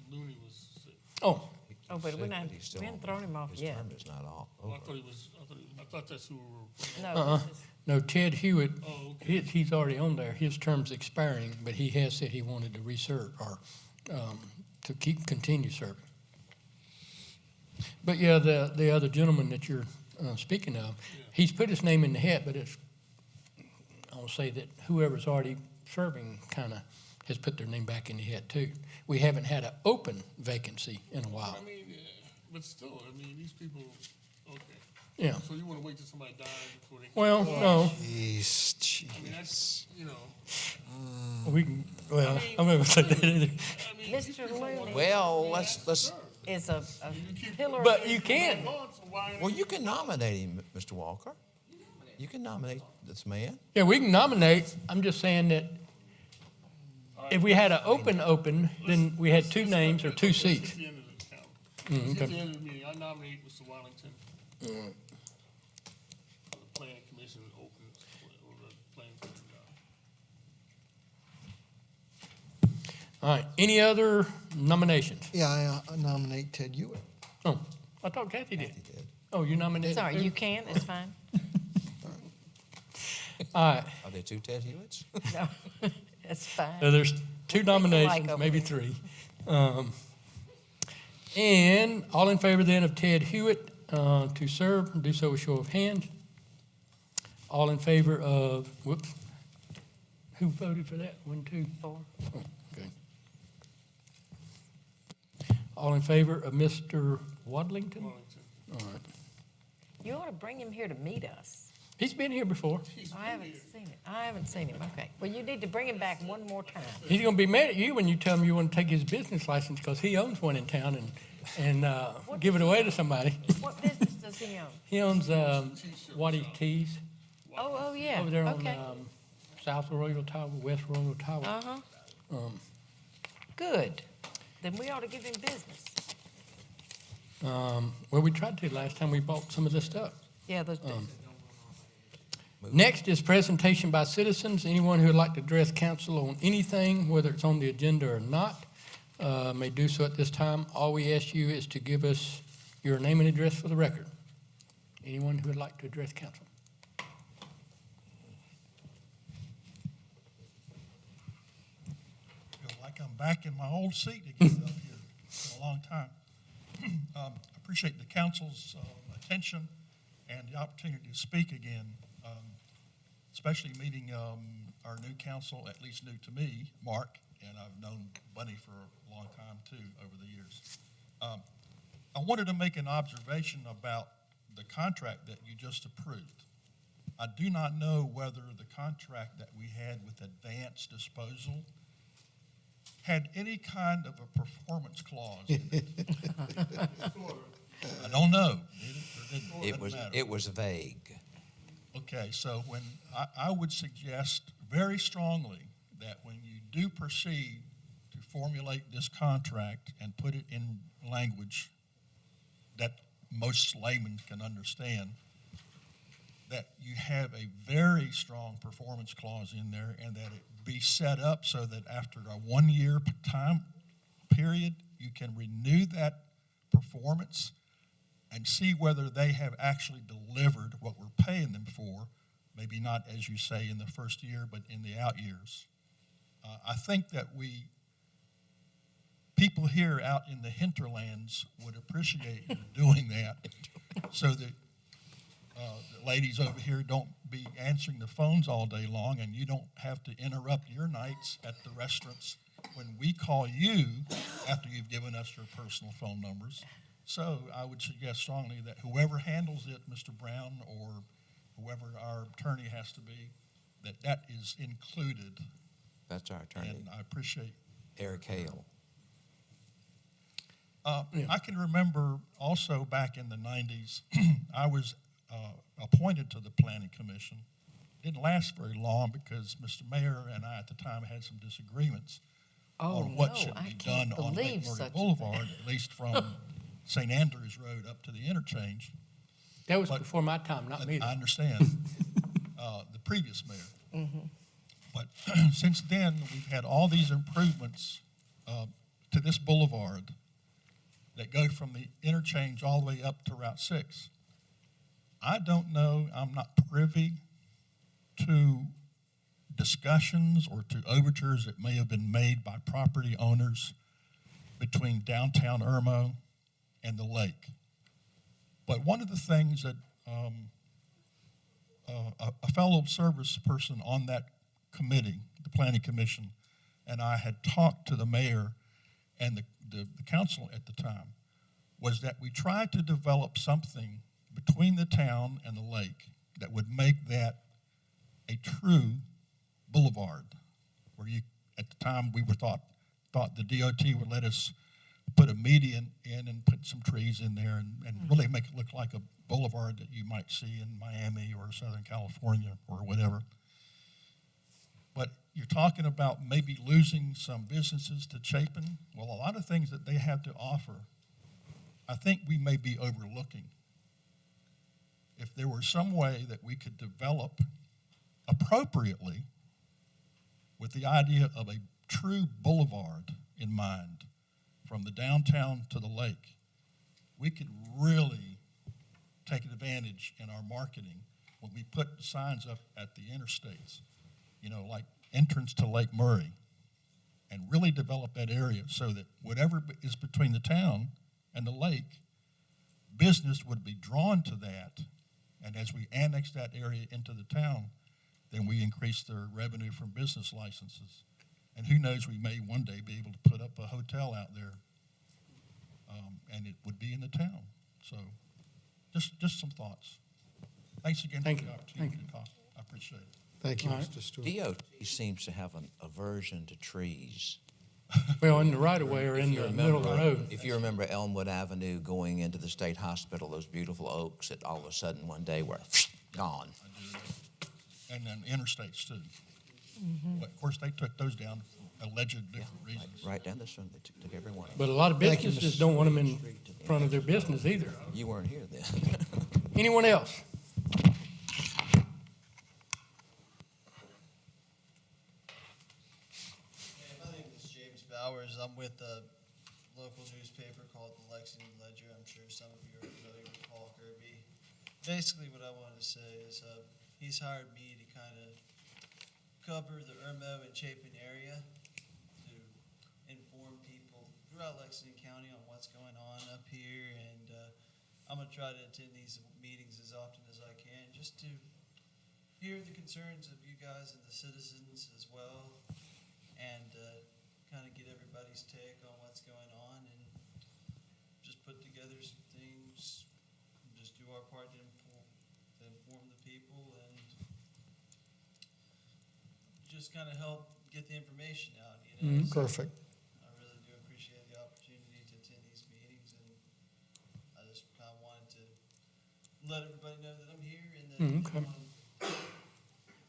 Looney was sick. Oh, Oh, but we But he's still haven't on. thrown him off His yet. term is not all Oh, I over. thought that's who we were. No, this is, no, Ted Hewitt, Oh, okay. he's already on there. His term's expiring, but he has said he wanted to reserve or to continue serving. But yeah, the other gentleman that you're speaking of, he's put his name in the hat, but it's, I'll say that whoever's already serving kind of has put their name back in the hat too. We haven't had an open vacancy in a while. I mean, but still, these people, okay. Yeah. So you wanna wait till somebody dies before they? Well, no, Jeez, I mean, that's, you know, we can, well, I'm not gonna say that either. Mr. Looney Well, let's, is a pillar. But you can. well, you can nominate him, Mr. Walker. You can nominate this man. Yeah, we can nominate. I'm just saying that if we had an open, then we had two names or two seats. At the end of the count. At okay. the end of the meeting, I nominate Mr. Wellington. For the planning commission opens, or the planning commission. All right, any other nominations? yeah, I nominate Ted Hewitt. Oh, I thought Kathy did. He did. Oh, you nominated? Sorry, too? you can, it's fine. All right, Are there two Ted Hewitts? No, it's fine. so there's two think alike nominations, over maybe there. three. And all in favor then of Ted Hewitt to serve, do so with show of hands. All in favor of, whoops, who voted for that? 1, 2. Four. Oh, okay. All in favor of Mr. Wadlington? All right. You ought to bring him here to meet us. He's been here before. I haven't seen him, okay. Well, you need to bring him back one more time. He's gonna be mad at you when you tell him you want to take his business license because he owns one in town and give it away to somebody. What business does he own? He owns Waddy's Tees Oh, yeah, over there okay. on South Royal Tower, West Royal Tower. Uh-huh. Good. Then we ought to give him business. Well, we tried to last time we bought some of this stuff. Yeah, those, Next is presentation by citizens. Anyone who would like to address council on anything, whether it's on the agenda or not, may do so at this time. All we ask you is to give us your name and address for the record. Anyone who would like to address council? Feel like I'm back in my old seat again up here. It's been a long time. Appreciate the council's attention and the opportunity to speak again, especially meeting our new council, at least new to me, Mark, and I've known Bunny for a long time too over the years. I wanted to make an observation about the contract that you just approved. I do not know whether the contract that we had with Advanced Disposal had any kind of a performance clause in it. I don't know. It was vague. Okay, so when I would suggest very strongly that when you do proceed to formulate this contract and put it in language that most laymen can understand, that you have a very strong performance clause in there and that it be set up so that after a 1-year time period, you can renew that performance and see whether they have actually delivered what we're paying them for, maybe not, as you say, in the first year, but in the out years. I think that people here out in the hinterlands would appreciate you doing that so that the ladies over here don't be answering the phones all day long and you don't have to interrupt your nights at the restaurants when we call you after you've given us your personal phone numbers. So I would suggest strongly that whoever handles it, Mr. Brown or whoever our attorney has to be, that is included. That's our attorney, And I appreciate. Eric Hale. I can remember also back in the 90s, I was appointed to the Planning Commission. Didn't last very long because Mr. Mayor and I at the time had some disagreements on what should be done on Lake Murray Boulevard, at least from St. Andrews Road up to the interchange. That was before my time, not me. I understand, the previous mayor. mm-hmm. But since then, we've had all these improvements to this boulevard that go from the interchange all the way up to Route 6. I don't know, I'm not privy to discussions or to overtures that may have been made by property owners between downtown Irmo and the lake. But one of the things that a fellow service person on that committee, the Planning Commission, and I had talked to the mayor and the council at the time, was that we tried to develop something between the town and the lake that would make that a true boulevard, where you, at the time, we were thought the DOT would let us put a median in and put some trees in there and really make it look like a boulevard that you might see in Miami or Southern California or whatever. But you're talking about maybe losing some businesses to Chapin. Well, a lot of things that they have to offer, I think we may be overlooking. If there were some way that we could develop appropriately with the idea of a true boulevard in mind from the downtown to the lake, we could really take advantage in our marketing when we put signs up at the interstates, you know, like entrance to Lake Murray, and really develop that area so that whatever is between the town and the lake, business would be drawn to that. And as we annex that area into the town, then we increase their revenue from business licenses. And who knows, we may one day be able to put up a hotel out there, and it would be in the town. So just some thoughts. Thanks again Thank for you. the opportunity Thank to talk. I appreciate it. Thank you, All right. Mr. Stewart. DOT seems to have an aversion to trees. Well, in the right of way or in If you the middle of the remember- road. If you remember Elmwood Avenue going into the state hospital, those beautiful oaks that all of a sudden one day were gone. And then interstates too. But of course, they took those down for alleged different reasons. Right down this one, they took every one. But a lot of Thank you, businesses Mr. don't want them in front of their business either. You weren't here then. Anyone else? My name is James Bowers. I'm with a local newspaper called the Lexington Ledger. I'm sure some of you are familiar with Paul Kirby. Basically, what I wanted to say is he's hired me to kind of cover the Irmo and Chapin area to inform people throughout Lexington County on what's going on up here. And I'm going to try to attend these meetings as often as I can just to hear the concerns of you guys and the citizens as well, and kind of get everybody's take on what's going on, and just put together some things, just do our part to inform the people, and just kind of help get the information out, you know. So Perfect. I really do appreciate the opportunity to attend these meetings, and I just kind of wanted to let everybody know that I'm here, and that if Okay. they want to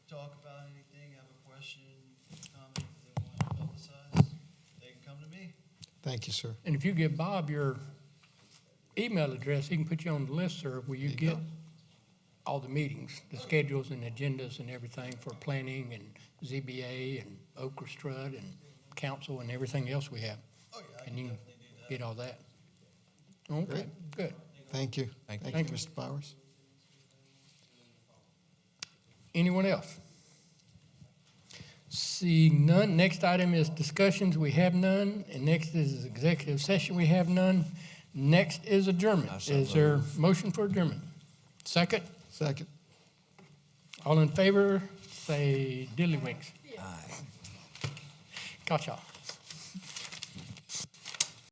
talk about anything, have a question, comment that they want to publicize, they can come to me. Thank you, sir. And if you give Bob your email address, he can put you on the listserv where you There you get go. all the meetings, the schedules and agendas and everything for planning and ZBA and Orchestra and council and everything else we have. Oh, yeah, I And can you can definitely do that. get all that. Okay, Great. good. Thank you. Thank you. Thank you, Mr. Bowers. Anyone else? Seeing none, next item is discussions, we have none, and next is executive session, we have none. Next is adjournment. I so Is there move. motion for adjournment? Second? Second. All in favor, say diddlywinks. Aye. Gotcha.